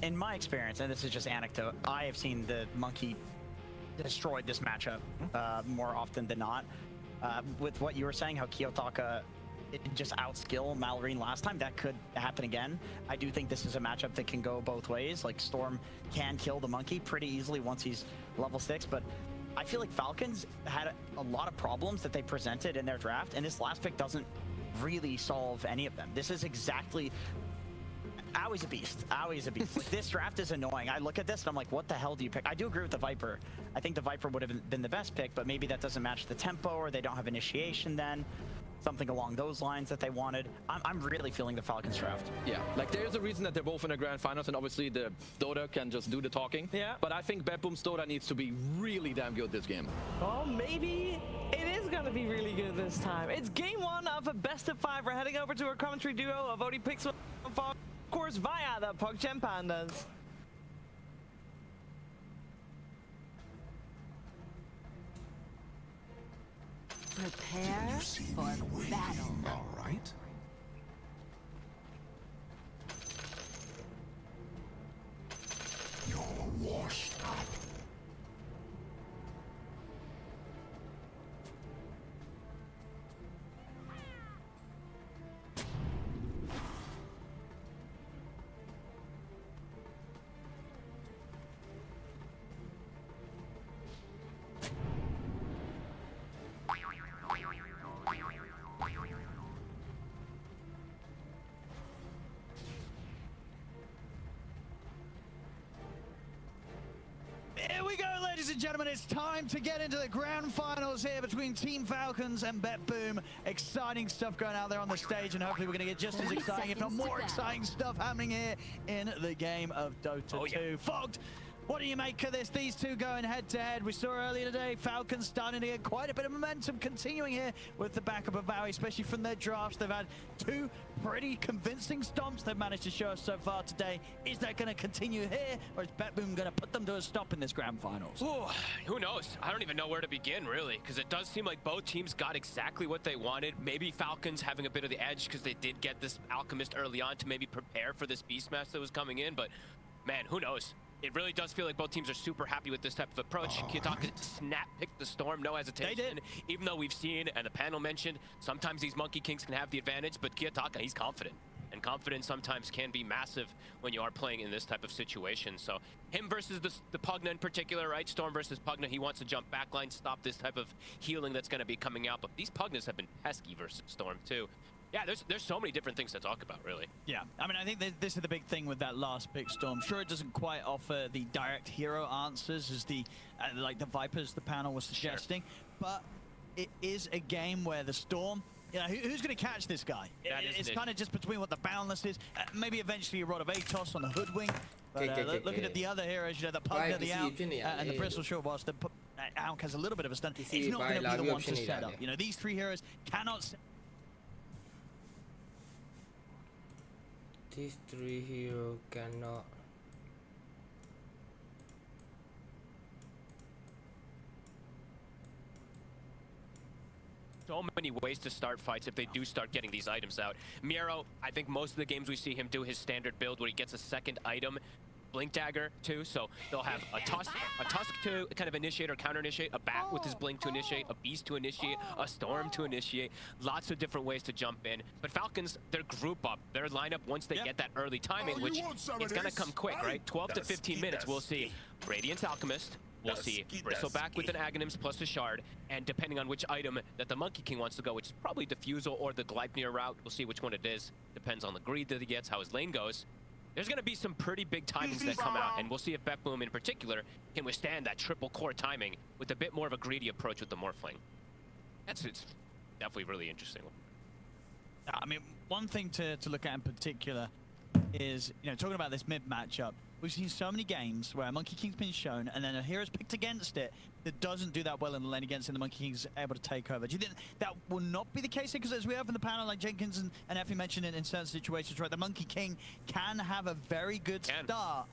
In my experience, and this is just anecdote, I have seen the Monkey destroyed this matchup more often than not. With what you were saying, how Kiyotaka just outskill Malrine last time, that could happen again. I do think this is a matchup that can go both ways. Like Storm can kill the Monkey pretty easily once he's level 6, but I feel like Falcons had a lot of problems that they presented in their draft, and this last pick doesn't really solve any of them. This is exactly... Aui's a beast. Aui's a beast. Like, this draft is annoying. I look at this and I'm like, what the hell do you pick? I do agree with the Viper. I think the Viper would have been the best pick, but maybe that doesn't match the tempo, or they don't have initiation then. Something along those lines that they wanted. I'm really feeling the Falcons draft. Yeah, like there's a reason that they're both in the grand finals, and obviously the Dota can just do the talking. Yeah. But I think Bad Boom's Dota needs to be really damn good this game. Well, maybe it is going to be really good this time. It's game 1 of a best of 5. We're heading over to our commentary duo of Odie Pixel and Fog, of course, via the PogChamp Pandas. Prepare for battle. All right. You're washed up. and gentlemen, it's time to get into the grand finals here between Team Falcons and Bet Boom. Exciting stuff going out there on the stage, and hopefully we're going to get just as exciting, if not more exciting stuff happening here in the game of Dota 2. Fogged, what do you make of this? These two going head-to-head. We saw earlier today, Falcons starting to get quite a bit of momentum, continuing here with the backup of Vowie, especially from their drafts. They've had two pretty convincing stomps they've managed to show us so far today. Is that going to continue here, or is Bet Boom going to put them to a stop in this grand finals? Ooh, who knows? I don't even know where to begin, really, because it does seem like both teams got exactly what they wanted. Maybe Falcons having a bit of the edge because they did get this Alchemist early on to maybe prepare for this Beast Smash that was coming in, but man, who knows? It really does feel like both teams are super happy with this type of approach. Kiyotaka snap picked the Storm, no hesitation. They did. Even though we've seen, and the panel mentioned, sometimes these Monkey Kings can have the advantage, but Kiyotaka, he's confident. And confidence sometimes can be massive when you are playing in this type of situation. So him versus the Pugna in particular, right? Storm versus Pugna, he wants to jump backline, stop this type of healing that's going to be coming out. But these Pugnas have been pesky versus Storm too. Yeah, there's so many different things to talk about, really. Yeah, I mean, I think this is the big thing with that last pick, Storm. Sure, it doesn't quite offer the direct hero answers as the like the Vipers the panel was suggesting, but it is a game where the Storm, you know, who's going to catch this guy? It's kind of just between what the Boundless is, maybe eventually a Rod of Atos on the Hoodwink. But looking at the other heroes, you know, the Pugna, the Auk, and the Bristle Short, whilst the Auk has a little bit of a stun, it's not going to be the one to set up. You know, these three heroes cannot. These three heroes cannot. So many ways to start fights if they do start getting these items out. Miero, I think most of the games we see him do his standard build where he gets a second item. Blink Dagger too, so they'll have a Tusk to kind of initiate or counter initiate, a Bat with his Blink to initiate, a Beast to initiate, a Storm to initiate, lots of different ways to jump in. But Falcons, their group up, their lineup, once they get that early timing, which it's gonna come quick, right? 12 to 15 minutes, we'll see Radiant Alchemist, we'll see Bristleback with an Aghanims plus a Shard, and depending on which item that the Monkey King wants to go, which is probably Diffusal or the Gleipnir route, we'll see which one it is, depends on the greed that he gets, how his lane goes. There's going to be some pretty big timings that come out, and we'll see if Bet Boom in particular can withstand that triple core timing with a bit more of a greedy approach with the Morphling. It's definitely really interesting. I mean, one thing to look at in particular is, you know, talking about this mid matchup, we've seen so many games where a Monkey King's been shown and then a hero's picked against it that doesn't do that well in the lane against, and the Monkey King's able to take over. Do you think that will not be the case here? Because as we have in the panel, like Jenkins and Effie mentioned in certain situations, right, the Monkey King can have a very good start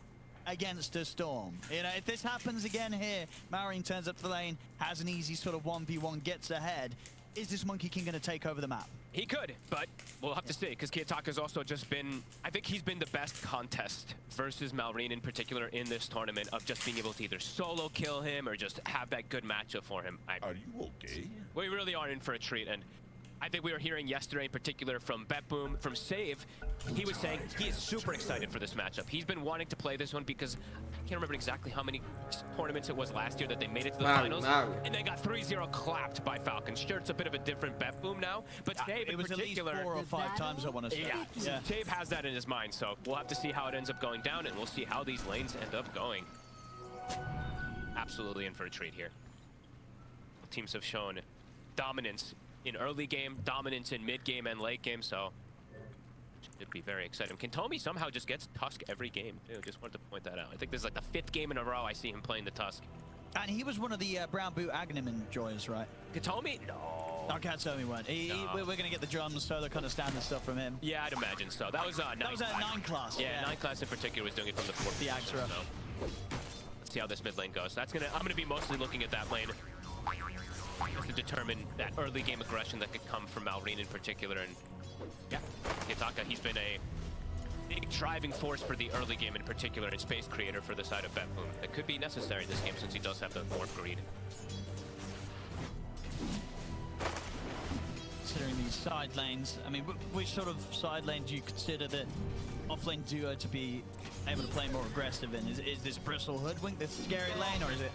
against a Storm. You know, if this happens again here, Maureen turns up the lane, has an easy sort of 1v1, gets ahead, is this Monkey King going to take over the map? He could, but we'll have to see, because Kiyotaka's also just been, I think he's been the best contest versus Malrine in particular in this tournament of just being able to either solo kill him or just have that good matchup for him. Are you okay? We really are in for a treat, and I think we were hearing yesterday in particular from Bet Boom, from Save, he was saying he is super excited for this matchup. He's been wanting to play this one because I can't remember exactly how many tournaments it was last year that they made it to the finals, and they got 3-0 clapped by Falcons. Sure, it's a bit of a different Bet Boom now, but Save in particular, at least 4 or 5 times I want to say. Yeah, Save has that in his mind, so we'll have to see how it ends up going down, and we'll see how these lanes end up going. Absolutely in for a treat here. Teams have shown dominance in early game, dominance in mid game and late game, so it'd be very exciting. Kentomi somehow just gets Tusk every game too. Just wanted to point that out. I think this is like the 5th game in a row I see him playing the Tusk. And he was one of the brown boot Aghanim enjoyers, right? Kentomi? No. No, Kentomi weren't. We're going to get the drums, solo kind of standard stuff from him. Yeah, I'd imagine so. That was 9 class. Yeah, 9 class in particular was doing it from the 4th. The Axra. So let's see how this mid lane goes. I'm gonna be mostly looking at that lane just to determine that early game aggression that could come from Malrine in particular. And yeah, Kiyotaka, he's been a big driving force for the early game in particular, and space creator for the side of Bet Boom. That could be necessary this game since he does have the Morph greed. Considering these side lanes, I mean, which sort of side lane do you consider the offlane duo to be able to play more aggressive in? Is this Bristle Hoodwink, this scary lane, or is it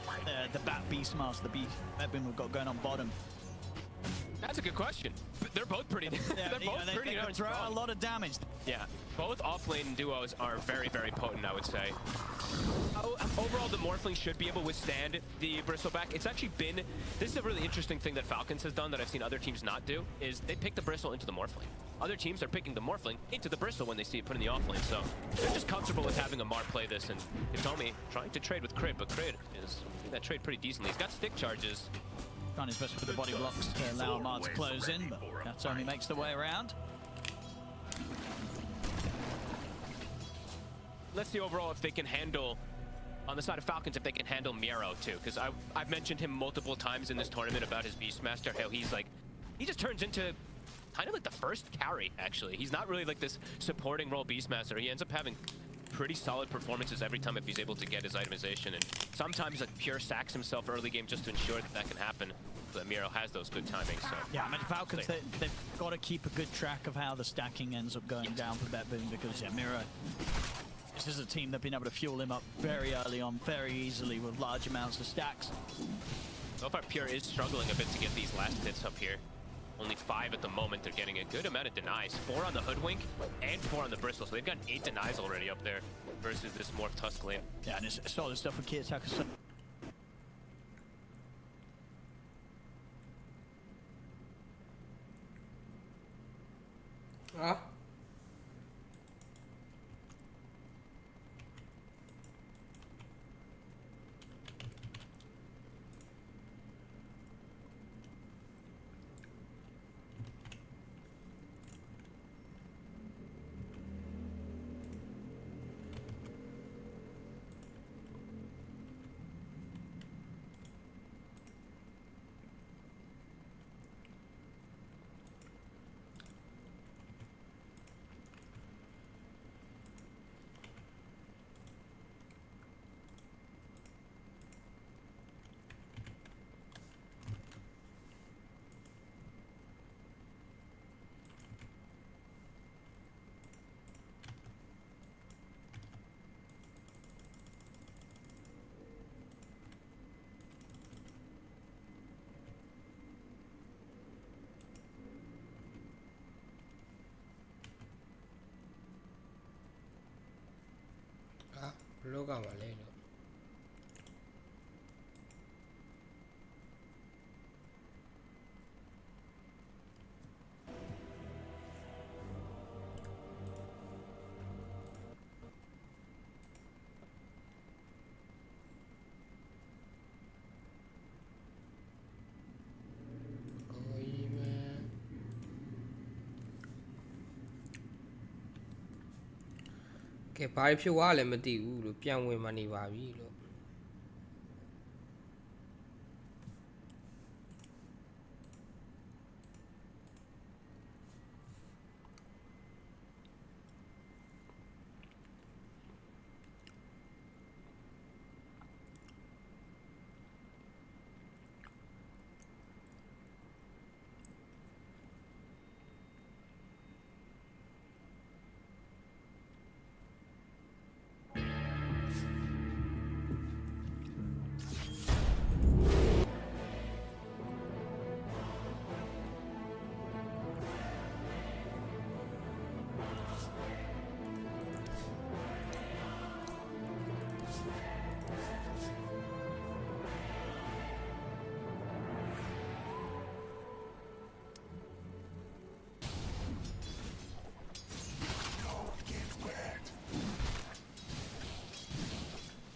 the Bat Beastmaster, the Bet Boom we've got going on bottom? That's a good question. They're both pretty. They're both they pretty can darn throw strong. a lot of damage. Yeah, both off-lane duos are very, very potent, I would say. Overall, the Morphling should be able to withstand the Bristleback. It's actually been... This is a really interesting thing that Falcons has done that I've seen other teams not do, is they pick the Bristle into the Morphling. Other teams are picking the Morphling into the Bristle when they see it put in the off-lane, so they're just comfortable with having a Mar play this, and Hitomi trying to trade with Crit, but Crit is doing that trade pretty decently. He's got stick charges. Trying his best with the body blocks to allow Mar to close in, but Katami makes the way around. Let's see overall if they can handle, on the side of Falcons, if they can handle Miero too, because I've mentioned him multiple times in this tournament about his Beastmaster, how he's like, he just turns into kind of like the first carry, actually. He's not really like this supporting role Beastmaster. He ends up having pretty solid performances every time if he's able to get his itemization, and sometimes like Pure sacks himself early game just to ensure that that can happen. But Miro has those good timings, so... Yeah, I mean, Falcons, they've got to keep a good track of how the stacking ends up going down for Betboom, because, yeah, Miro, this is a team that have been able to fuel him up very early on, very easily with large amounts of stacks. So far, Pure is struggling a bit to get these last hits up here. Only 5 at the moment. They're getting a good amount of denies. 4 on the Hoodwink and 4 on the Bristle. So they've got 8 denies already up there versus this Morph Tusk lane. Yeah, and it's solid stuff for Kiyotaka. Ah. Look at my lane. Okay, ဘာဖြစ်သွားလဲမသိဘူးလို့ပြန်ဝင်မနေပါပြီလို့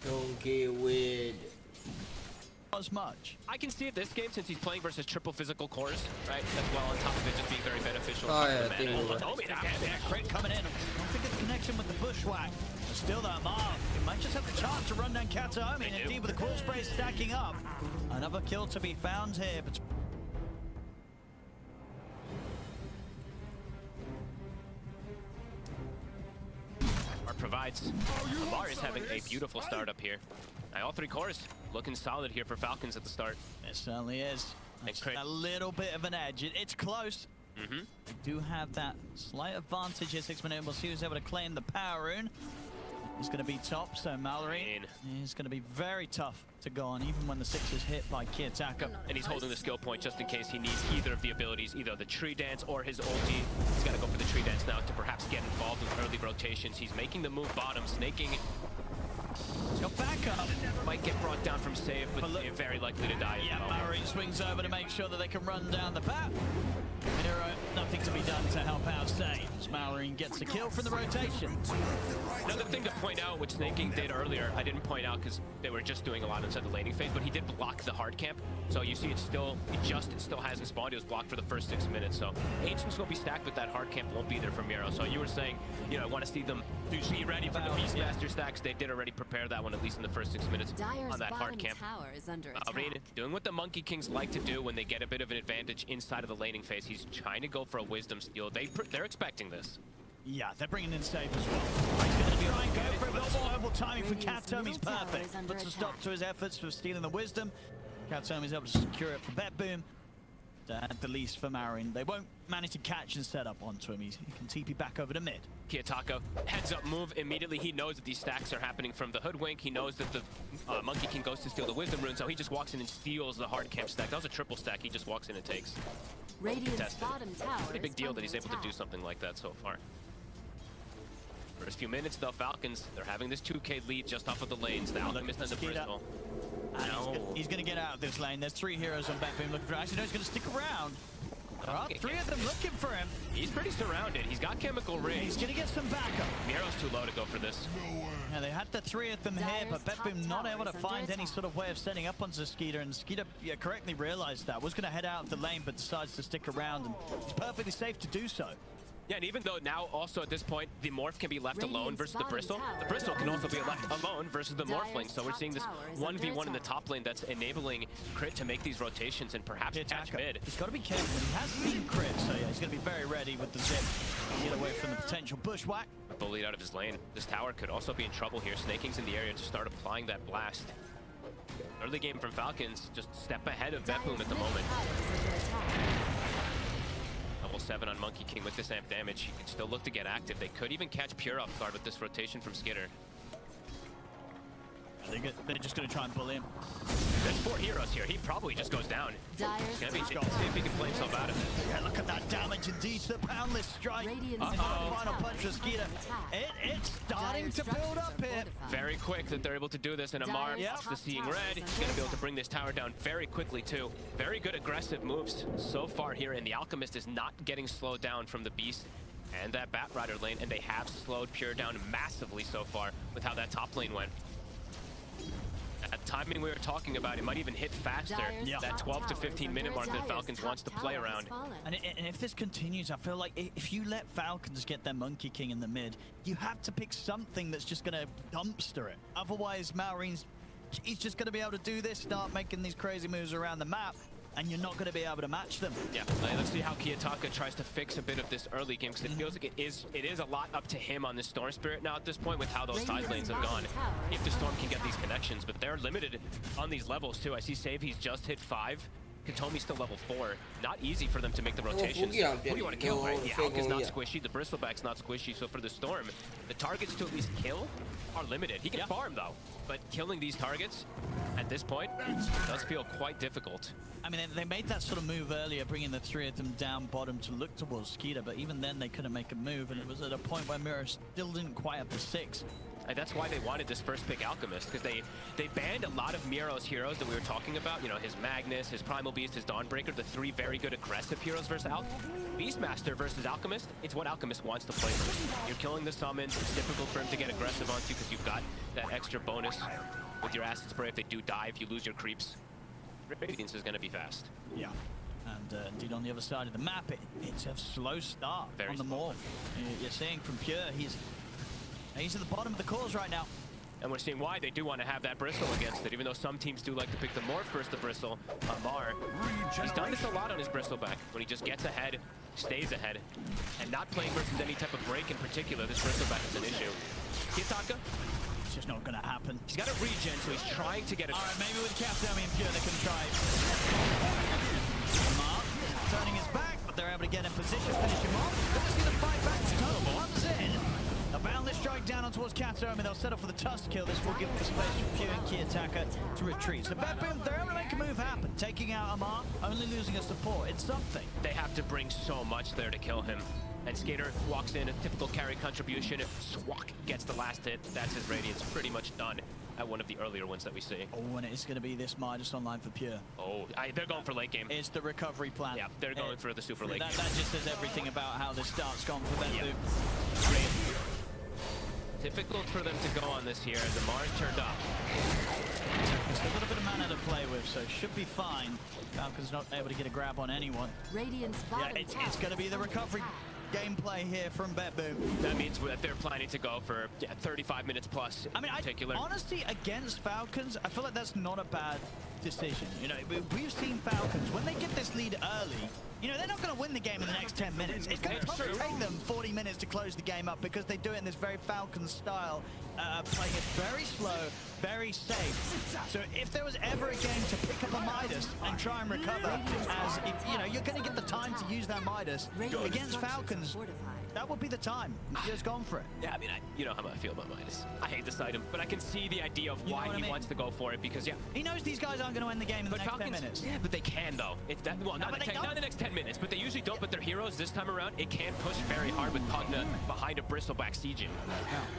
Don't get weird. As much. I can see it this game since he's playing versus triple physical cores, right? As well, on top of it just being very beneficial. Oh, yeah, I think we were. Crit coming in. I don't think it's connection with the bushwhack. Still though, Marv, he might just have the chance to run down Katami, and indeed with the cool spray stacking up. Another kill to be found here, but provides. Amar is having a beautiful start up here. All 3 cores looking solid here for Falcons at the start. It certainly is. It's a little bit of an edge. It's close. They do have that slight advantage here, 6 minutes. We'll see who's able to claim the power rune. is going to be top, so Mallory is going to be very tough to go on, even when the 6 is hit by Kiyotaka. And he's holding the skill point just in case he needs either of the abilities, either the tree dance or his ulti. He's got to go for the tree dance now to perhaps get involved with early rotations. He's making the move bottom, snaking. Go back up. Might get brought down from save, but they're very likely to die. Yeah, Mallory swings over to make sure that they can run down the path. Miro, nothing to be done to help out save. As Mallory gets the kill from the rotation. Another thing to point out, which Snaking did earlier, I didn't point out because they were just doing a lot inside the laning phase, but he did block the hard camp. So you see it still hasn't spawned. It was blocked for the first 6 minutes. So Ancient's going to be stacked, but that hard camp won't be there for Miro. So you were saying, you know, I want to see them be ready for the Beastmaster stacks. They did already prepare that one, at least in the first 6 minutes on that hard camp. Tower is under attack. Raiden doing what the Monkey Kings like to do when they get a bit of an advantage inside of the laning phase. He's trying to go for a wisdom steal. They're expecting this. Yeah, they're bringing in save as well. He's going to try and go for a little mobile timing for Katom. He's perfect. Puts a stop to his efforts for stealing the wisdom. Katom is able to secure it for Bet-Boom. At the least for Marin. They won't manage to catch and set up onto him. He can TP back over to mid. Kiyotaka, heads up move immediately. He knows that these stacks are happening from the Hoodwink. He knows that the Monkey King goes to steal the Wisdom Rune, so he just walks in and steals the hard camp stack. That was a triple stack. He just walks in and takes. Radiant's bottom tower Pretty big deal that he's able to do something like that so far. First few minutes though, Falcons, they're having this 2k lead just off of the lanes. The Alchemist and the Bristol. He's going to get out of this lane. There's 3 heroes on Bet-Boom looking for him. Actually, no, he's going to stick around. There are 3 of them looking for him. He's pretty surrounded. He's got chemical rings. He's going to get some backup. Miro's too low to go for this. Yeah, they had the 3 of them here, but Bet-Boom not able to find any sort of way of setting up onto Skeeter, and Skeeter correctly realized that. Was going to head out of the lane, but decides to stick around, and he's perfectly safe to do so. Yeah, and even though now also at this point, the Morph can be left alone versus the Bristol can also be left alone versus the Morphling. So we're seeing this 1v1 in the top lane that's enabling Crit to make these rotations and perhaps catch mid. He's got to be careful. He has seen Crit, so yeah, he's going to be very ready with the zip. Get away from the potential bushwhack. Bullied out of his lane. This tower could also be in trouble here. Snaking's in the area to start applying that blast. Early game from Falcons, just step ahead of Bet-Boom at the moment. Level 7 on Monkey King with this amp damage. He can still look to get active. They could even catch Pure off guard with this rotation from Skitter. They're just going to try and bully him. There's 4 heroes here. He probably just goes down. He's gonna see if he can play himself out of it. Yeah, look at that damage indeed to the Boundless Strike. Final punch for Skeeter. It's starting to build up here. Very quick that they're able to do this, and Amar, the Seeing Red, he's going to be able to bring this tower down very quickly too. Very good aggressive moves so far here, and the Alchemist is not getting slowed down from the Beast and that Bat Rider lane, and they have slowed Pure down massively so far with how that top lane went. That timing we were talking about, it might even hit faster. That 12 to 15 minute mark that Falcons wants to play around. And if this continues, I feel like if you let Falcons get their Monkey King in the mid, you have to pick something that's just going to dumpster it. Otherwise, he's just going to be able to do this, start making these crazy moves around the map, and you're not going to be able to match them. Yeah, let's see how Kiyotaka tries to fix a bit of this early game, because it feels like it is a lot up to him on the Storm Spirit now at this point with how those side lanes have gone. If the Storm can get these connections, but they're limited on these levels too. I see Save, he's just hit 5. Katomi's still level 4. Not easy for them to make the rotations. Who do you want to kill, right? The Hulk is not squishy, the Bristleback's not squishy, so for the Storm, the targets to at least kill are limited. He can farm though, but killing these targets at this point does feel quite difficult. I mean, they made that sort of move earlier, bringing the 3 of them down bottom to look towards Skeeter, but even then they couldn't make a move, and it was at a point where Miro still didn't quite have the 6. And that's why they wanted this first pick Alchemist, because they banned a lot of Miro's heroes that we were talking about. You know, his Magnus, his Primal Beast, his Dawnbreaker, the 3 very good aggressive heroes versus Beastmaster versus Alchemist. It's what Alchemist wants to play with. You're killing the summons. It's difficult for him to get aggressive onto you because you've got that extra bonus with your Acid Spray. If they do die, if you lose your creeps, Radiance is going to be fast. Yeah. And indeed on the other side of the map, it's a slow start on the Morph. You're seeing from Pure, he's at the bottom of the cores right now. And we're seeing why they do want to have that Bristle against it, even though some teams do like to pick the Morph versus the Bristle. Amar, he's done this a lot on his Bristleback, when he just gets ahead, stays ahead, and not playing versus any type of break in particular. This Bristleback is an issue. Kiyotaka? It's just not going to happen. He's got a regen, so he's trying to get it. All right, maybe with Captain and Pure they can try. Amar turning his back, but they're able to get in position, finish him off. Let's see the fight back. Total one's in. The Boundless strike down on towards Kataomi. They'll settle for the Tusk kill. This will give the space for Pure and Kiyotaka to retreat. So Bedboom, they're able to make a move happen. Taking out Amar, only losing a support. It's something. They have to bring so much there to kill him. And Skater walks in, a typical carry contribution. Swak gets the last hit. That's his Radiance pretty much done at one of the earlier ones that we see. Oh, and it's going to be this Midas online for Pure. Oh, they're going for late game. It's the recovery plan. Yeah, they're going for the super late that, game. That just says everything about how the start's gone for them. Yeah. Difficult for them to go on this here as Amar's turned up. There's a little bit of mana to play with, so should be fine. Falcon's not able to get a grab on anyone. Radiant's bottom it's going to be the recovery gameplay here from BetBoom. That means that they're planning to go for 35 minutes plus. I mean, in particular. Honestly, against Falcons, I feel like that's not a bad decision. You know, we've seen Falcons when they get this lead early. You know, they're not going to win the game in the next 10 minutes. It's going to probably take them 40 minutes to close the game up because they do it in this very Falcon style, playing it very slow, very safe. So if there was ever a game to pick up a Midas and try and recover, as if, you know, you're going to get the time to use that Midas against Falcons, that would be the time. You've just gone for it. Yeah, I mean, you know how I feel about Midas. I hate this item, but I can see the idea of why he wants to go for it because, he knows these guys aren't going to end the game in the next 10 minutes. Yeah, but they can, though. If that, well, not in the next 10 minutes, but they usually don't. But their heroes this time around, it can push very hard with Pugna behind a Bristleback sieging.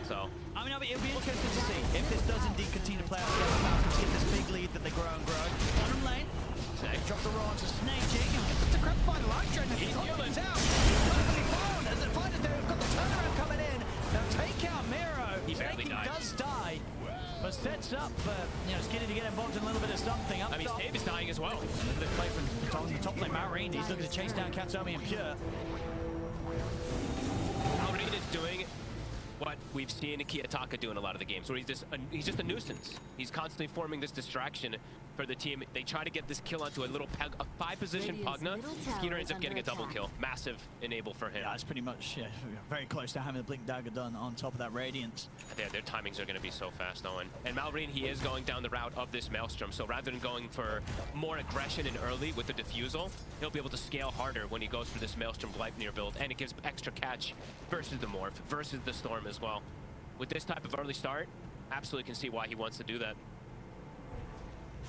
So, I mean, it'll be interesting to see if this does indeed continue to play out. Falcons get this big lead that they grow and grow. Bottom lane, drop the raw onto Snaging. It's a crap fight life drain. He's healing down. Perfectly fine. As the fighters there have got the turnaround coming in. They'll take out Miro. He barely died. Does die. But sets up, you know, Skinny to get involved in a little bit of something. Up top. Stave is dying as well. Look at the play from the top lane. Marine, he's looking to chase down Kataomi and Pure. Marine is doing what we've seen Kiyotaka do in a lot of the games, where he's just a nuisance. He's constantly forming this distraction for the team. They try to get this kill onto a 5-position Pugna. Skeeter ends up getting a double kill. Massive enable for him. Yeah, it's pretty much very close to having the Blink Dagger done on top of that Radiance. Yeah, their timings are going to be so fast, Owen. And Malrine, he is going down the route of this Maelstrom, so rather than going for more aggression and early with the Diffusal, he'll be able to scale harder when he goes for this Maelstrom Gleipnir build, and it gives extra catch versus the Morph, versus the Storm as well. With this type of early start, absolutely can see why he wants to do that.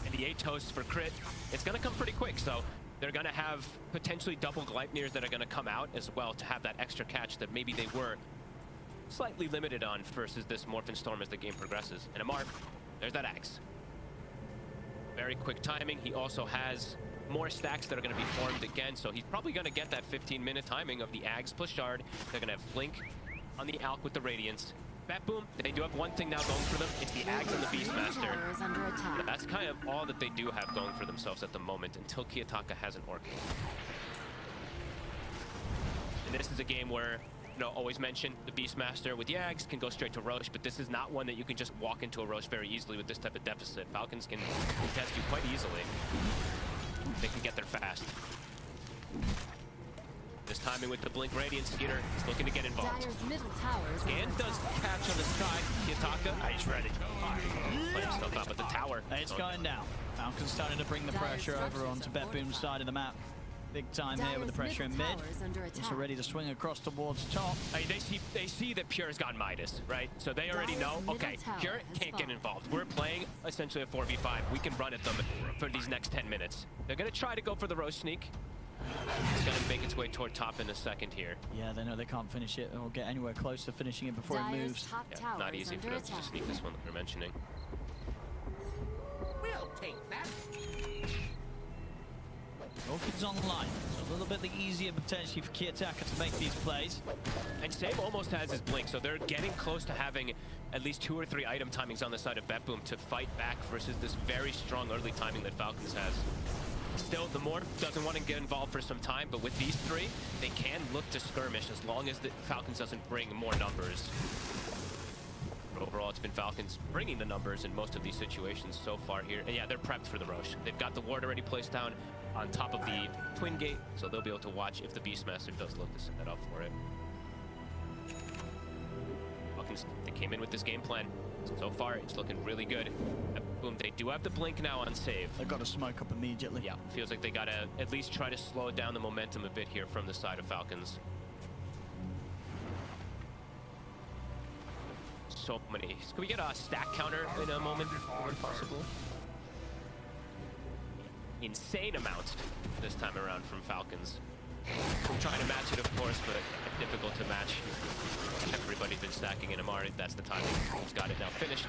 And the 8 toasts for crit, it's going to come pretty quick, so they're going to have potentially double Gleipnirs that are going to come out as well to have that extra catch that maybe they were slightly limited on versus this Morph and Storm as the game progresses. And Amar, there's that Axe. Very quick timing. He also has more stacks that are going to be formed again, so he's probably going to get that 15-minute timing of the Ags plus Shard. They're going to have Blink on the Alk with the Radiance. BetBoom, they do have one thing now going for them. It's the Ags and the Beastmaster. That's kind of all that they do have going for themselves at the moment until Kiyotaka has an Orc. And this is a game where, you know, always mention the Beastmaster with the Ags can go straight to Roche, but this is not one that you can just walk into a Roche very easily with this type of deficit. Falcons can test you quite easily. They can get there fast. This timing with the Blink Radiance, Skeeter is looking to get involved. And does catch on the side. Kiyotaka, he's ready. Play himself out, but the tower. It's going down. Falcon's starting to bring the pressure over onto BetBoom's side of the map. Big time here with the pressure in mid. Also ready to swing across towards top. I mean, they see that Pure's got Midas, right? So they already know, okay, Pure can't get involved. We're playing essentially a 4v5. We can run at them for these next 10 minutes. They're going to try to go for the Roche sneak. It's going to make its way toward top in a second here. Yeah, they know they can't finish it or get anywhere close to finishing it before it moves. Yeah, not easy for them to just sneak this one that they're mentioning. We'll take that. Orchid's online, so a little bit easier potentially for Kiyotaka to make these plays. And Save almost has his Blink, so they're getting close to having at least 2 or 3 item timings on the side of BetBoom to fight back versus this very strong early timing that Falcons has. Still, the Morph doesn't want to get involved for some time, but with these 3, they can look to skirmish as long as the Falcons doesn't bring more numbers. But overall, it's been Falcons bringing the numbers in most of these situations so far here. And yeah, they're prepped for the Roche. They've got the ward already placed down on top of the Twin Gate, so they'll be able to watch if the Beastmaster does look to set that up for it. Falcons, they came in with this game plan. So far, it's looking really good. Boom, they do have the Blink now on Save. They've got to smoke up immediately. Yeah, feels like they got to at least try to slow down the momentum a bit here from the side of Falcons. so many. Can we get a stack counter in a moment, if possible? Insane amounts this time around from Falcons. I'm trying to match it, of course, but difficult to match. Everybody's been stacking in Amari. That's the timing. He's got it now finished.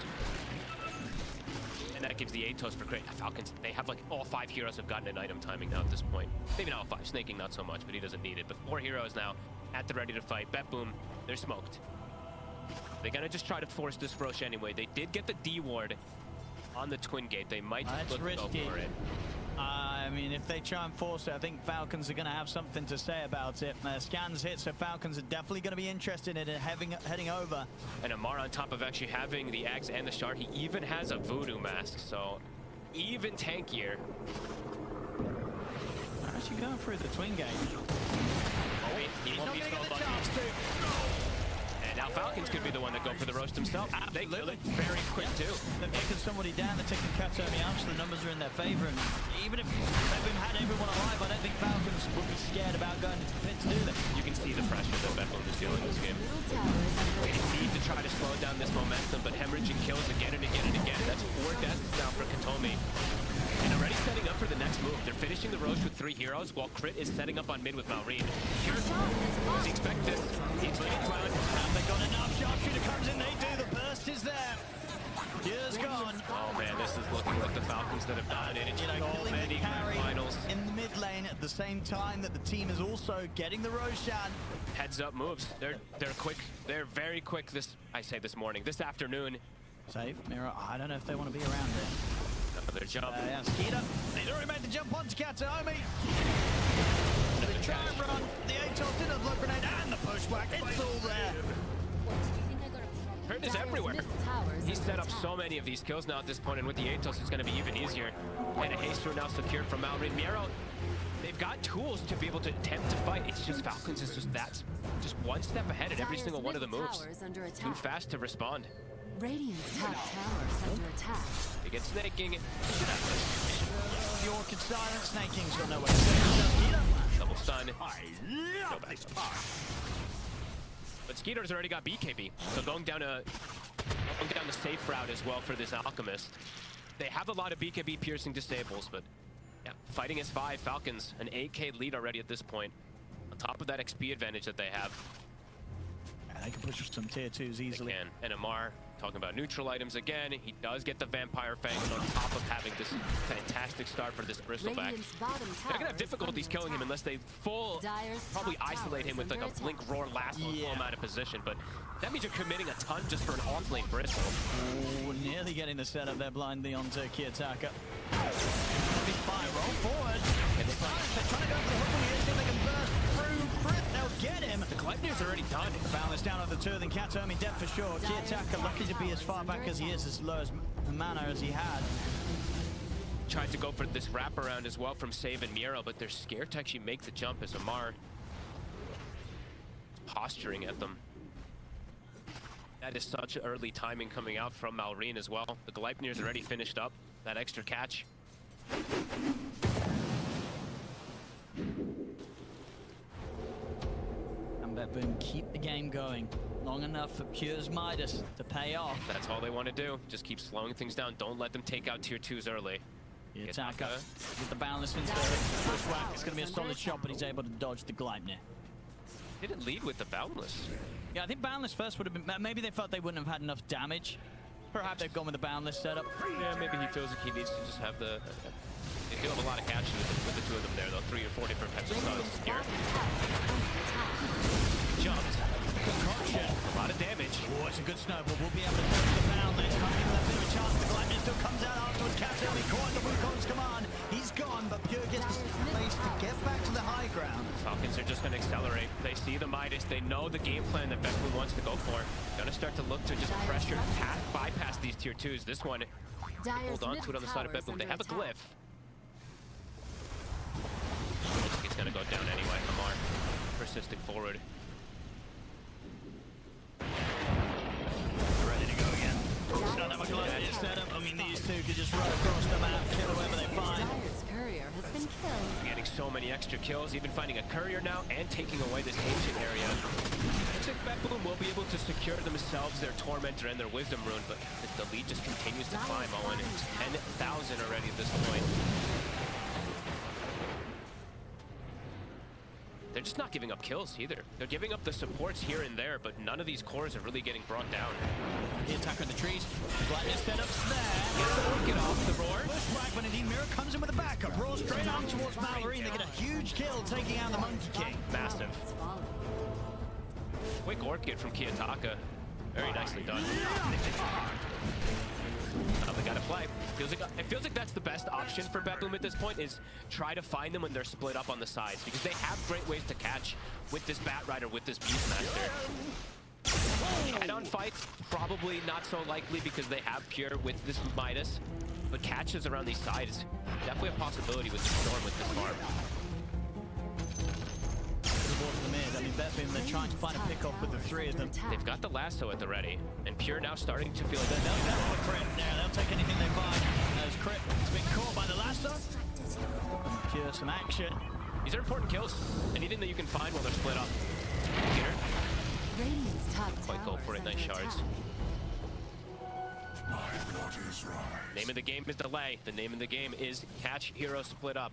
And that gives the Atos for great. Falcons, they have like all 5 heroes have gotten an item timing now at this point. Maybe not all 5. Snaking not so much, but he doesn't need it. But 4 heroes now at the ready to fight. Bet boom, they're smoked. They're gonna just try to force this Roche anyway. They did get the D ward on the Twin Gate. They might just look to go for it. I mean, if they try and force it, I think Falcons are going to have something to say about it. Scans hit, so Falcons are definitely going to be interested in it heading over. And Amar, on top of actually having the Axe and the Shard, he even has a Voodoo Mask, so even tankier. Actually going through the Twin Gate. Oh, he won't be so lucky. And now Falcons could be the one to go for the roast himself. They kill it very quick, too. They're taking somebody down, they're taking Katomi out, so the numbers are in their favor. And even if Bedlam had everyone alive, I don't think Falcons would be scared about going into the pit to do that. You can see the pressure that Bedlam is feeling this game. They need to try to slow down this momentum, but hemorrhaging kills again and again and again. That's 4 deaths now for Katomi. And already setting up for the next move. They're finishing the Roche with 3 heroes, while Crit is setting up on mid with Malrine. Here, does he expect this? He's laying clown. Have they got enough? Sharpshooter comes in, they do. The burst is there. Year's gone. Oh man, this is looking like the Falcons that have dominated so many grand finals. In the mid lane at the same time that the team is also getting the Roshan. Heads up moves. They're quick. They're very quick this morning, this afternoon. Save, Mira. I don't know if they want to be around it. Another jump. Yeah, Skeeter. They've already made the jump onto Katomi. They try and run. The Atos in a blood grenade and the pushback. It's all there. Crit is everywhere. He's set up so many of these kills now at this point, and with the Atos, it's going to be even easier. And a haster now secured from Malrine. Miero, they've got tools to be able to attempt to fight. It's just Falcons is just one step ahead at every single one of the moves. Too fast to respond. Radiant's top tower is under attack. They get snaking. The Orchid silent, snaking's got nowhere to go. Double stun. No back. But Skeeter's already got BKB, so going down the safe route as well for this Alchemist. They have a lot of BKB piercing disables, but yeah, fighting as 5 Falcons, an 8k lead already at this point. On top of that XP advantage that they have. Yeah, they can push some tier 2s easily. They can. And Amar, talking about neutral items again, he does get the Vampire Fangs on top of having this fantastic start for this Bristleback. They're gonna have difficulties killing him unless they probably isolate him with like a Blink Roar last one, pull him out of position, but that means you're committing a ton just for an off-lane Bristle. Ooh, nearly getting the setup there blindly onto Kiyotaka. Big fire, roll forward. They're trying to go for the hook on the edge, see if they can burst through Crit. They'll get him. The Gleipnir's already done. Balance down on the 2, then Katomi dead for sure. Kiyotaka lucky to be as far back as he is, as low as mana as he had. Tried to go for this wraparound as well from Save and Miero, but they're scared to actually make the jump as Amar is posturing at them. That is such early timing coming out from Malrine as well. The Gleipnir's already finished up that extra catch. And Boom keep the game going long enough for Pure's Midas to pay off. That's all they want to do. Just keep slowing things down. Don't let them take out tier 2s early. Attacker with the balance into pushback. It's going to be a solid shot, but he's able to dodge the Gleipnir. Didn't lead with the Boundless. Yeah, I think Boundless first would have been... Maybe they felt they wouldn't have had enough damage. Perhaps they've gone with the Boundless setup. Yeah, maybe he feels like he needs to just have the... They do have a lot of catches with the 2 of them there, though. 3 or 4 different types of stuns here. Jumped. Concoction. A lot of damage. Oh, it's a good snowball. We'll be able to dodge the Boundless. Not even a bit of a chance. The Gleipnir still comes out afterwards. Katomi caught under Wukong's command. He's gone, but Pure gets the place to get back to the high ground. Falcons are just going to accelerate. They see the Midas. They know the game plan that Beckley wants to go for. Going to start to look to just pressure, bypass these tier 2s. This one, hold on to it on the side of Beckley. They have a glyph. It's going to go down anyway. Amar persisting forward. Ready to go again. It's not that much longer. Setup. I mean, these 2 could just run across the map, kill whoever they find. courier has been killed. Getting so many extra kills, even finding a courier now and taking away this ancient area. Looks like BetBloom will be able to secure themselves their Tormentor and their Wisdom Rune, but the lead just continues to climb, Owen. It's 10,000 already at this point. They're just not giving up kills either. They're giving up the supports here and there, but none of these cores are really getting brought down. The attacker in the trees. Blackness setups there. Gets the Orchid off the roar. Push fragment, indeed. Mirror comes in with a backup. Roar straight on towards Ballerine. They get a huge kill, taking out the Monkey King. Massive. Quick Orchid from Kiyotaka. Very nicely done. They gotta play. It feels like that's the best option for BetBloom at this point, is try to find them when they're split up on the sides, because they have great ways to catch with this Bat Rider, with this Beastmaster. Head-on fights, probably not so likely because they have Pure with this Midas, but catches around these sides, definitely a possibility with the Storm with this farm. The mid. I mean, BetBloom, they're trying to find a pick-off with the three of them. They've got the lasso at the ready, and Pure now starting to feel like They'll go for crit. Yeah, they'll take anything they find. As crit has been caught by the lasso. Pure some action. These are important kills. Anything that you can find while they're split up. Get her. Radiant's top Quite go for it. Nice shards. My blood is right. Name of the game is delay. The name of the game is catch hero split up.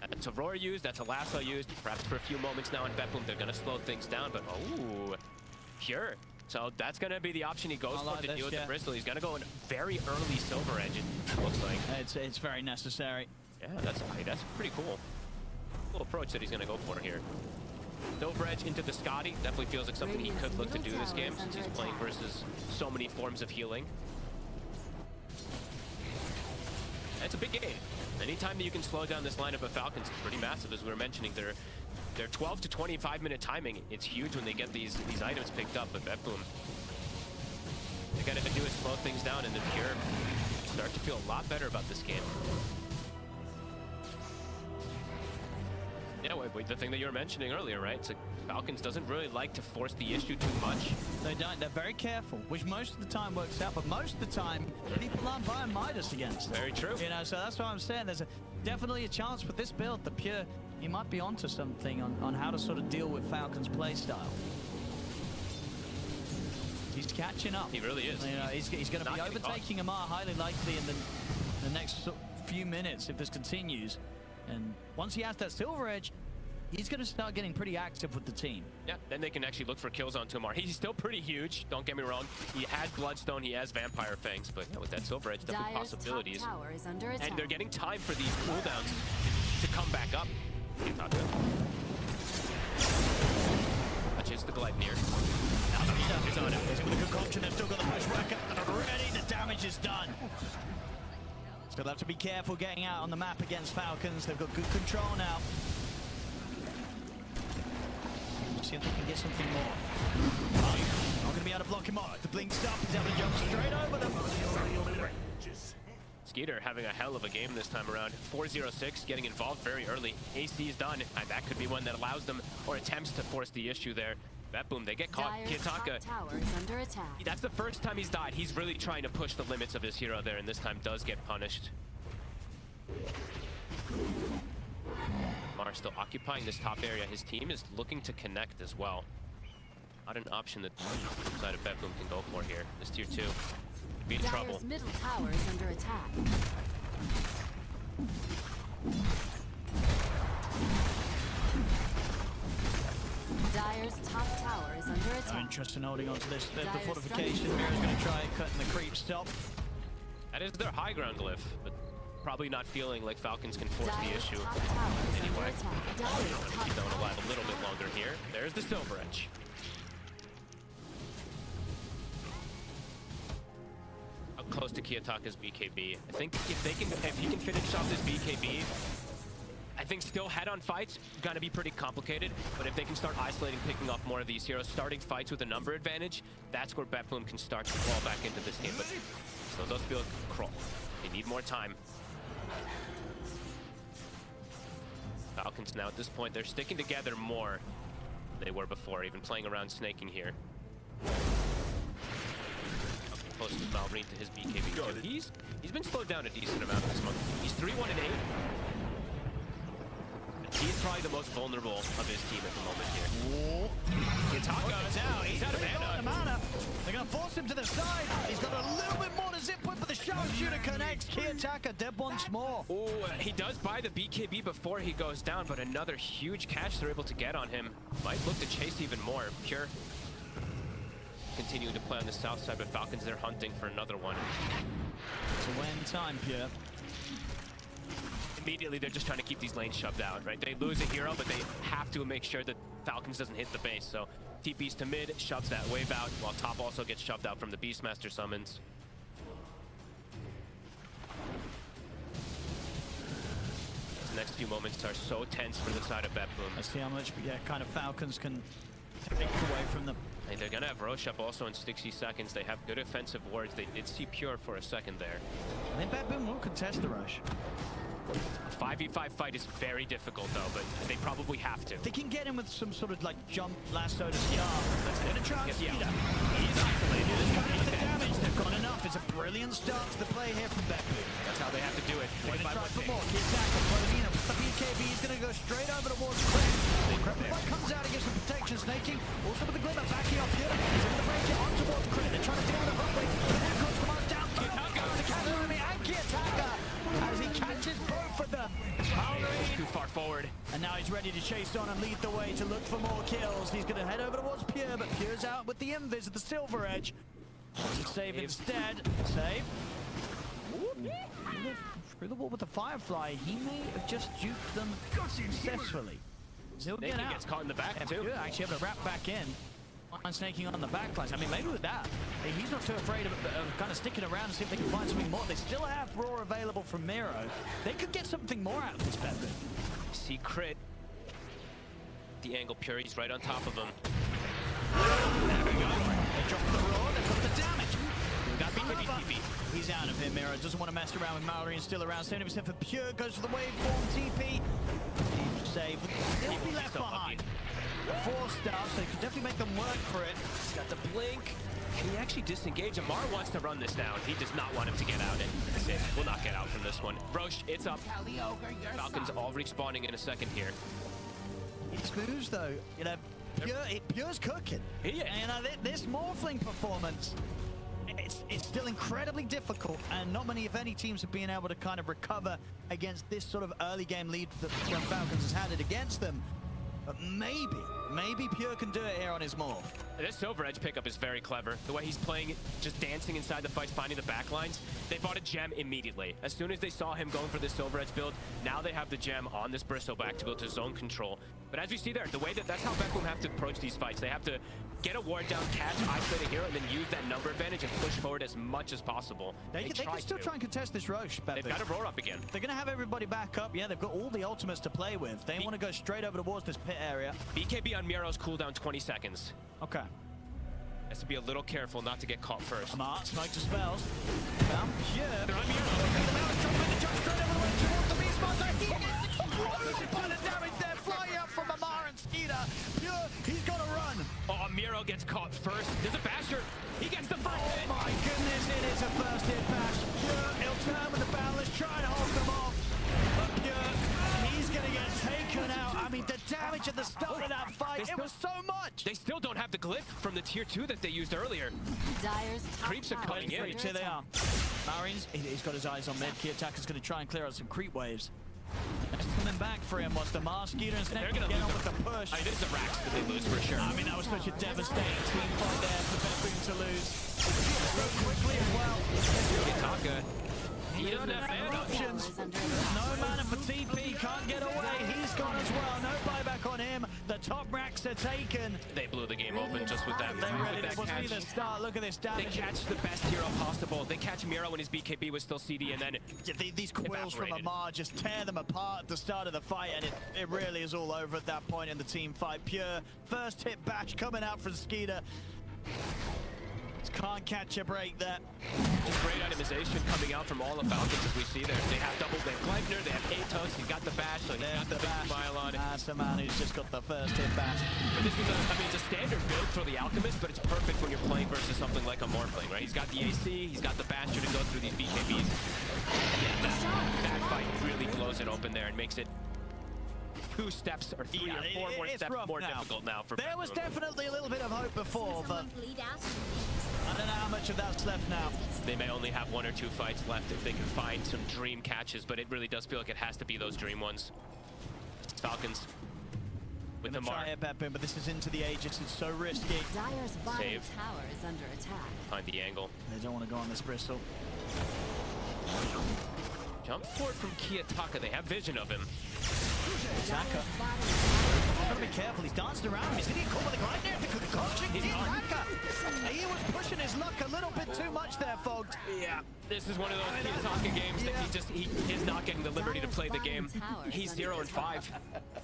That's a roar used, that's a lasso used. Perhaps for a few moments now in BetBloom, they're gonna slow things down, but oh, Pure. So that's gonna be the option he goes for to deal with the Bristol. He's gonna go in very early Silver Edge, it looks like. It's very necessary. Yeah, that's pretty cool. Cool approach that he's gonna go for here. Silver Edge into the Scotty definitely feels like something he could look to do this game, since he's playing versus so many forms of healing. It's a big game. Anytime that you can slow down this lineup of Falcons is pretty massive, as we were mentioning. Their 12 to 25 minute timing, it's huge when they get these items picked up. But BetBloom, they gotta do is slow things down, and the Pure start to feel a lot better about this game. Yeah, wait, the thing that you were mentioning earlier, right? It's like Falcons doesn't really like to force the issue too much. They don't. They're very careful, which most of the time works out, but most of the time, people aren't buying Midas against them. Very true. You know, so that's what I'm saying. There's definitely a chance with this build. The Pure, you might be onto something on how to sort of deal with Falcon's playstyle. He's catching up. He really is. You know, he's going to be overtaking Amar highly likely in the next few minutes if this continues. And once he has that Silver Edge, he's going to start getting pretty active with the team. Yeah, then they can actually look for kills on Amar. He's still pretty huge, don't get me wrong. He has Bloodstone, he has Vampire Fangs, but yeah, with that Silver Edge, definitely possibilities. And they're getting time for these cooldowns to come back up. Touches the Gleipnir. Now the stuff is on it. He's with a good option. They've still got the push back up already. The damage is done. Still have to be careful getting out on the map against Falcons. They've got good control now. See if they can get something more. Not going to be able to block him off. The blink stop. He's able to jump straight over them. Skeeter having a hell of a game this time around. 4-0-6, getting involved very early. AC is done, and that could be one that allows them, or attempts to force the issue there. BetBloom, they get caught. Kiyotaka, that's the first time he's died. He's really trying to push the limits of his hero there, and this time does get punished. Mar still occupying this top area. His team is looking to connect as well. Not an option that the side of BetBloom can go for here. This tier 2 could be in trouble. Middle tower is under attack. Dire's top tower is under attack. Interesting holding on to this. The fortification. Mirror's going to try cutting the creep stop. That is their high ground glyph, but probably not feeling like Falcons can force the issue. Anyway, keep them alive a little bit longer here. There's the Silver Edge. Up close to Kiyotaka's BKB. I think if he can finish off this BKB, I think still head-on fights gonna be pretty complicated, but if they can start isolating, picking off more of these heroes, starting fights with a number advantage, that's where BetBloom can start to crawl back into this game. But so those feel crawl. They need more time. Falcons now at this point, they're sticking together more than they were before, even playing around snaking here. close as Malrine to his BKB too. He's been slowed down a decent amount this month. He's 3-1-8. He's probably the most vulnerable of his team at the moment here. Kitaka's out. He's out of mana. They're going to force him to the side. He's got a little bit more to zip with, but the sharpshooter connects. Kitaka dead once more. Oh, he does buy the BKB before he goes down, but another huge catch they're able to get on him. Might look to chase even more. Pure continuing to play on the south side, but Falcons, they're hunting for another one. It's a win time, Pure. Immediately, they're just trying to keep these lanes shoved out, right? They lose a hero, but they have to make sure that Falcons doesn't hit the base. So TPs to mid, shoves that wave out, while top also gets shoved out from the Beastmaster summons. These next few moments are so tense for the side of BetBoom. Let's see how much, kind of Falcons can take away from them. Hey, they're gonna have Roche up also in 60 seconds. They have good offensive wards. They did see Pure for a second there. I think BetBoom will contest the rush. A 5v5 fight is very difficult though, but they probably have to. They can get him with some sort of like jump lasso to start. Let's get a chance. Yeah. He's isolated. The damage. They've got enough. It's a brilliant start to the play here from BetBoom. That's how they have to do it. They're going to try for more. Kitaka closing in. The BKB is going to go straight over towards Crit. The comes out and gives some protection. Snaking. Also with the Glimmer backing up here. He's going to break it on towards Crit. They're trying to deal with it properly. But here comes the march down. Kitaka to counter enemy and Kitaka as he catches both of them. Too far forward. And now he's ready to chase on and lead the way to look for more kills. He's going to head over towards Pure, but Pure's out with the invis at the Silver Edge. Save instead. Save. Through the wall with the Firefly. He may have just juked them successfully. He'll get out. Gets caught in the back too. Pure actually able to wrap back in. And snaking on the backlines. I mean, maybe with that, he's not too afraid of kind of sticking around and see if they can find something more. They still have Raw available from Miro. They could get something more out of this bet. See Crit. The angle Pure, he's right on top of him. There we go. They drop the Raw, they put the damage. Got BKB. He's out of here, Miro. Doesn't want to mess around with Mallory and still around. 70% for Pure, goes for the waveform TP. Save. He'll be left behind. 4 stuff, so you can definitely make them work for it. He's got the blink. Can he actually disengage? Amar wants to run this down. He does not want him to get out. And Sid will not get out from this one. Roche, it's up. Falcons all respawning in a second here. It's moves though, you know, Pure's cooking. He is. And, you know, this Morphling performance, it's still incredibly difficult, and not many, if any, teams have been able to kind of recover against this sort of early game lead that Falcons has had it against them. But maybe Pure can do it here on his morph. This Silver Edge pickup is very clever. The way he's playing, just dancing inside the fights, finding the backlines. They bought a gem immediately. As soon as they saw him going for this Silver Edge build, now they have the gem on this Bristleback to go to zone control. But as we see there, the way that's how BetBoom have to approach these fights. They have to get a ward down, catch, isolate a hero, and then use that number advantage and push forward as much as possible. They can still try and contest this Roche. They've got to roar up again. They're going to have everybody back up. Yeah, they've got all the ultimates to play with. They want to go straight over towards this pit area. BKB on Miro's cooldown 20 seconds. Okay. Has to be a little careful not to get caught first. Amar, smoke to spells. Found Pure. They're on Miro. Jump straight over the way towards the Beastmaster. He gets exploded by the damage there. Flying up from Amar and Skeeter. Pure, he's got to run. Oh, Miro gets caught first. There's a Basher. He gets the first hit. Oh my goodness, it is a first hit bash. Pure, he'll turn with the Balance, try and hold them off. But Pure, he's going to get taken out. I mean, the damage at the start of that fight, it was so much. They still don't have the glyph from the tier 2 that they used earlier. Dire's top Creeps are tower coming is in. under Here they attack. are. Marines, he's got his eyes on mid. Key attacker's going to try and clear out some creep waves. That's coming back for him. What's the Mars Skeeter and Snake get on with the push? I mean, it's a Rax that they lose for sure. I mean, that was such a devastating team fight there for BetBoom to lose. So quickly as well. Kitaka. He doesn't have mana options. No mana for TP, can't get away. He's gone as well. No buyback on him. The top racks are taken. They blew the game open just with that. This wasn't even the start. Look at this damage. They catch the best hero possible. They catch Miro when his BKB was still CD, and then these quills from Amar just tear them apart at the start of the fight, and it really is all over at that point in the team fight. Pure first hit bash coming out from Skeeter. Just can't catch a break there. Just great optimization coming out from all the Falcons as we see there. They have Gleipnir, they have Atos, he's got the bash, so he's got the big smile on. That's the man who's just got the first hit bash. But this is it's a standard build for the Alchemist, but it's perfect when you're playing versus something like a Morphling, right? He's got the AC, he's got the Bastion to go through these BKBs. Yeah, that fight really blows it open there and makes it 2 steps or 3 or 4 more steps more difficult now for There was Bedlam. definitely a little bit of hope before, but I don't know how much of that's left now. They may only have 1 or 2 fights left if they can find some dream catches, but it really does feel like it has to be those dream ones. Falcons with the mark. Try it, Bedboom, but this is into the Aegis. It's so risky. Dire's bottom Save. tower is under attack. Find the angle. They don't want to go on this Bristol. Jump forward from Kiyotaka. They have vision of him. Taka. Gotta be careful. He's dancing around. He's getting caught with the grind there. The concoction. Taka. He was pushing his luck a little bit too much there, Fogged. Yeah, this is one of those Kiyotaka games that he is not getting the liberty to play the game. He's 0-5.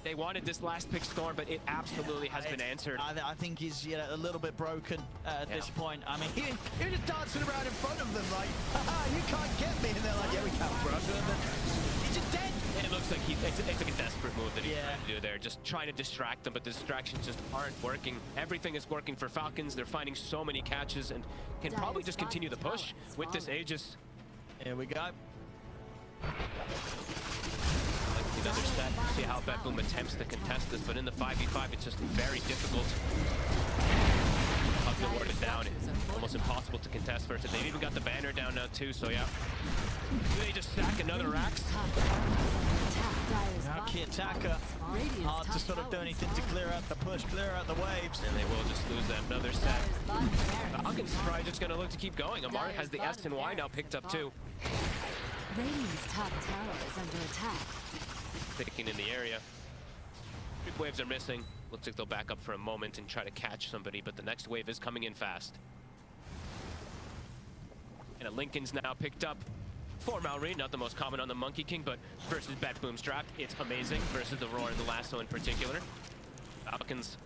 They wanted this last pick Storm, but it absolutely has been answered. I think he's a little bit broken at this point. I mean, you're just dancing around in front of them like, haha, you can't get me. And they're like, yeah, we can, bro. He's just dead. It looks like it's like a desperate move that he's trying to do there. Just trying to distract them, but the distractions just aren't working. Everything is working for Falcons. They're finding so many catches and can probably just continue the push with this Aegis. Here we go. Another set. See how Bedboom attempts to contest this, but in the 5v5, it's just very difficult. Hug the ward it down. Almost impossible to contest first. They've even got the banner down now too, so yeah. Do they just stack another axe? Now Kiyotaka, hard to sort of do anything to clear out the push, clear out the waves. And they will just lose that another set. Falcons probably just going to look to keep going. Amar has the S and Y now picked up too. Radiant's top tower is under attack. Picking in the area. Big waves are missing. Looks like they'll back up for a moment and try to catch somebody, but the next wave is coming in fast. And a Lincoln's now picked up for Malrine, not the most common on the Monkey King, but versus Bedboom's draft, it's amazing. Versus the Roar and the Lasso in particular. Falcons,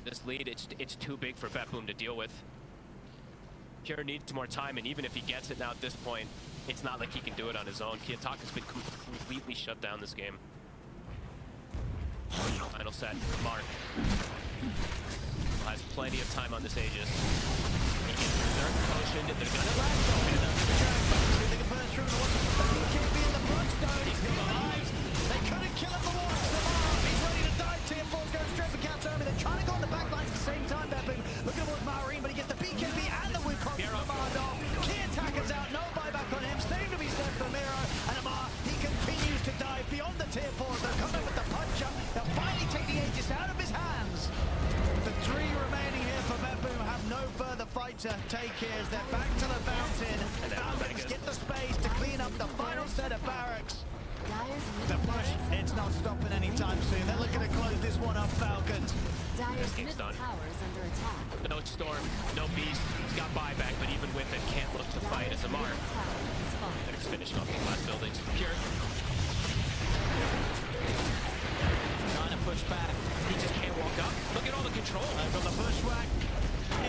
this lead, it's too big for Bedboom to deal with. Pure needs more time, and even if he gets it now at this point, it's not like he can do it on his own. Kiyotaka's been completely shut down this game. Final set, Mark. Has plenty of time on this Aegis. They're potion, they're gonna last They can burst through the water. He can't be in the bloodstone. He's still alive. They couldn't kill him for once. He's ready to die. Tier 4's going straight for Captain Army. They're trying to go on the back lines at the same time. Bedboom looking towards Marine, but he gets the BKB and the Wukong from Amar. Kiyotaka's out. No buyback on him. Same to be said for Miro. And Amar, he continues to dive beyond the tier 4s. They're coming with the punch up. They'll finally take the Aegis out of his hands. The 3 remaining here for Bedboom have no further fight to take here as they're back to the fountain. Falcons get the space to clean up the final set of barracks. The push, it's not stopping anytime soon. They're looking to close this one up, Falcons. Dire's middle tower is under attack. No Storm, no Beast. He's got buyback, but even with it, can't look to fight as Amar. They're just finishing off the last buildings. Pure. Trying to push back. He just can't walk up. Look at all the control. From the bushwhack. The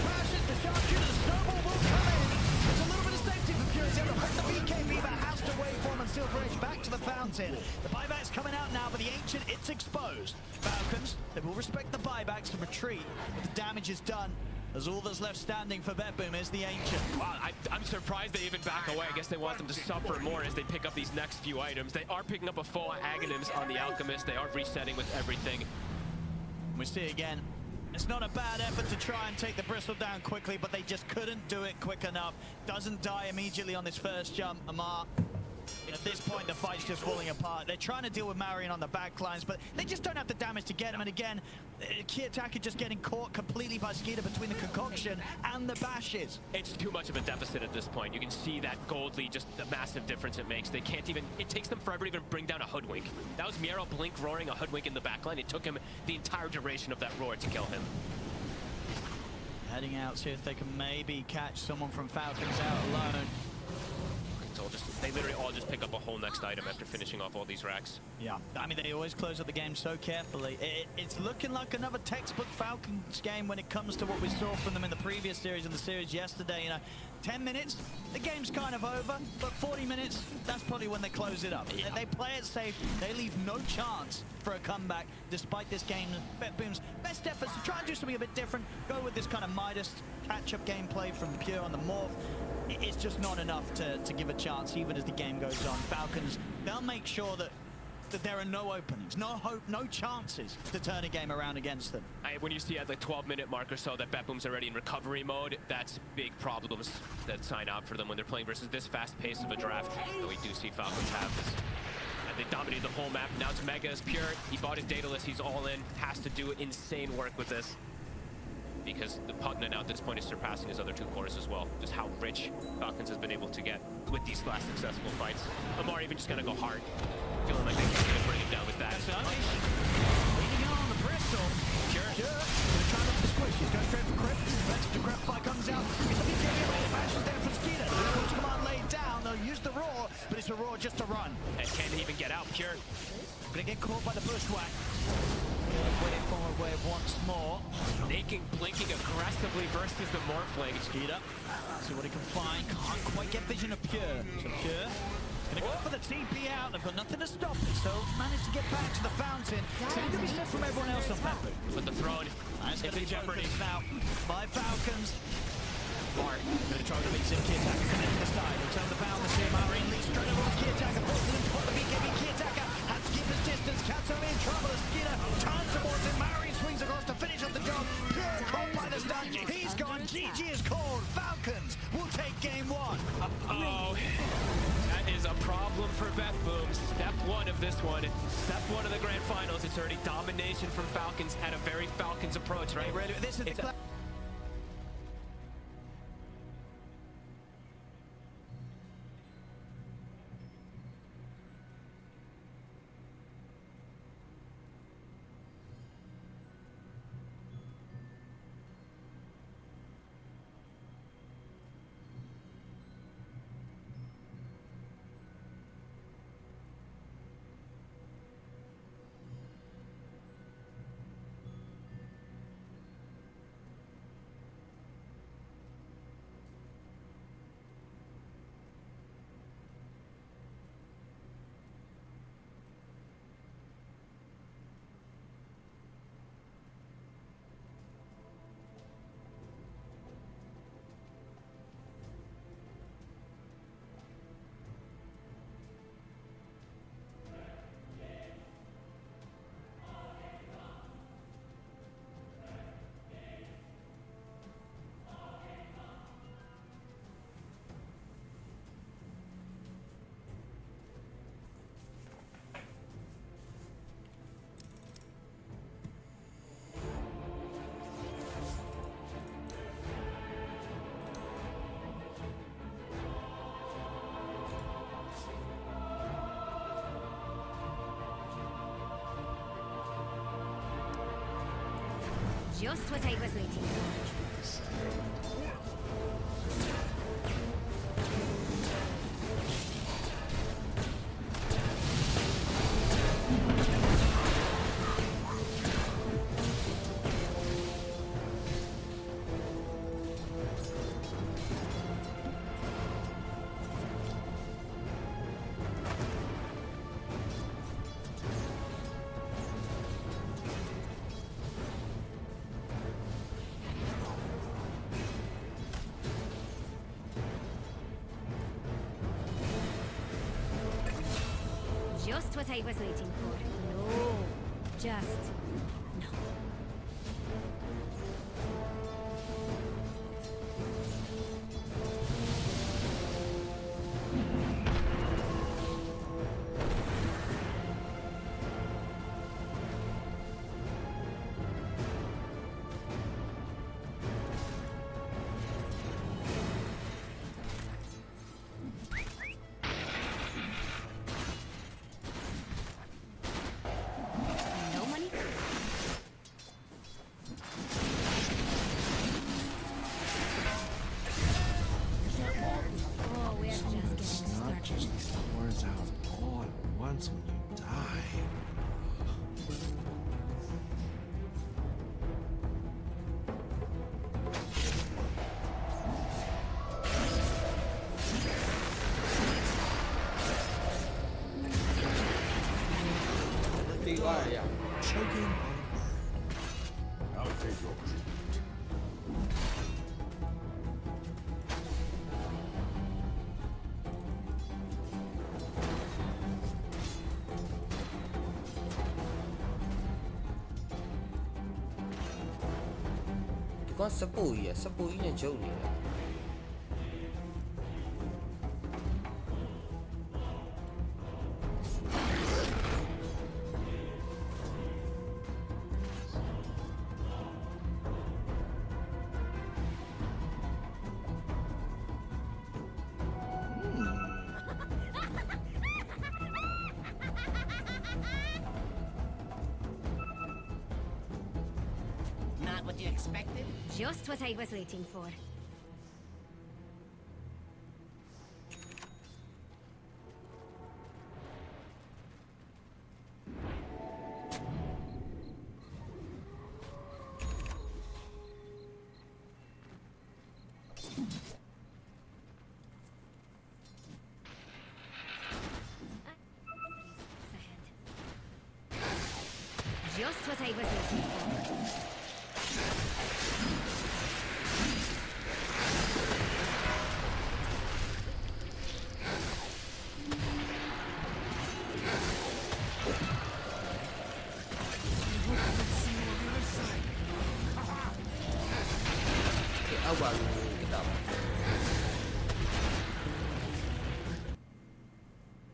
passion, the sharpshooter, the snowball will come in. There's a little bit of safety for Pure. He's able to put the BKB, but has to wait for him and still bridge back to the fountain. The buyback's coming out now, but the Ancient, it's exposed. Falcons, they will respect the buybacks and retreat, but the damage is done. As all that's left standing for Bedboom is the Ancient. Wow, I'm surprised they even back away. I guess they want them to suffer more as they pick up these next few items. They are picking up a full Aghanims on the Alchemist. They are resetting with everything. We see again. It's not a bad effort to try and take the Bristle down quickly, but they just couldn't do it quick enough. Doesn't die immediately on this first jump. Amar, at this point, the fight's just falling apart. They're trying to deal with Marion on the back lines, but they just don't have the damage to get him. And again, Kiyotaka just getting caught completely by Skeeter between the concoction and the bashes. It's too much of a deficit at this point. You can see that gold lead, just the massive difference it makes. They can't even, it takes them forever to even bring down a Hoodwink. That was Miero Blink roaring a Hoodwink in the backline. It took him the entire duration of that roar to kill him. Heading out, see if they can maybe catch someone from Falcons out alone. Falcons all they literally all just pick up a whole next item after finishing off all these racks. Yeah, I mean, they always close up the game so carefully. It's looking like another textbook Falcons game when it comes to what we saw from them in the previous series and the series yesterday. You know, 10 minutes, the game's kind of over, but 40 minutes, that's probably when they close it up. Yeah. They play it safe. They leave no chance for a comeback, despite this game. Boom's best efforts to try and do something a bit different, go with this kind of Midas catch-up gameplay from Pure on the Morph. It's just not enough to give a chance, even as the game goes on. Falcons, they'll make sure that there are no openings, no hope, no chances to turn a game around against them. When you see at the 12-minute mark or so that BetBoom's already in recovery mode, that's big problems that sign out for them when they're playing versus this fast pace of a draft that we do see Falcons have. And they dominated the whole map. Now it's Mega as Pure. He bought it Daedalus. He's all in. Has to do insane work with this, because the Pugna now at this point is surpassing his other two cores as well. Just how rich Falcons has been able to get with these last successful fights. Lamar even just gonna go hard, feeling like they can bring him down with that. Leaning in on the Bristol. Pure. Gonna try not to squish. He's going straight for Crypt. Next to Grapefly comes out. It's the BKB ready. Bashes there from Skeeter. Comes command laid down. They'll use the roar, but it's a roar just to run. And can he even get out? Pure. Gonna get caught by the bushwhack. Waiting forward wave once more. Blinking aggressively versus the Morphling. Skeeter. See what he can find. Can't quite get vision of Pure. So Pure gonna go for the TP out. They've got nothing to stop it, so managed to get back to the fountain. Same to be said from everyone else on Pepe. With the throne, That's it's in jeopardy. Now by Falcons. Bart gonna try to beat Sim Key Attacker connecting the side. Return the power, the Sim Marine leads straight over Key Attacker. Forces him to put the BKB Key Attacker. Has to keep his distance. Katsu in trouble. The Skinner turns towards him. Marine swings across to finish up the job. Pure caught by the stun. He's gone. GG is called. Falcons will take game one. Oh, that is a problem for BetBoom. Step one of this one. Step one of the grand finals. It's already domination from Falcons at a very Falcons approach, right? Really, this is the Just what I was waiting for. Just what I was waiting for. No, just no. No money? သွားရရ Choking on a bird. I'll take your treatment. ။ဒီကောင်စပိုကြီးရစပိုကြီးနဲ့ဂျုံနေတာ။ Not what you expected? Just what I was waiting for. Just what I was waiting for.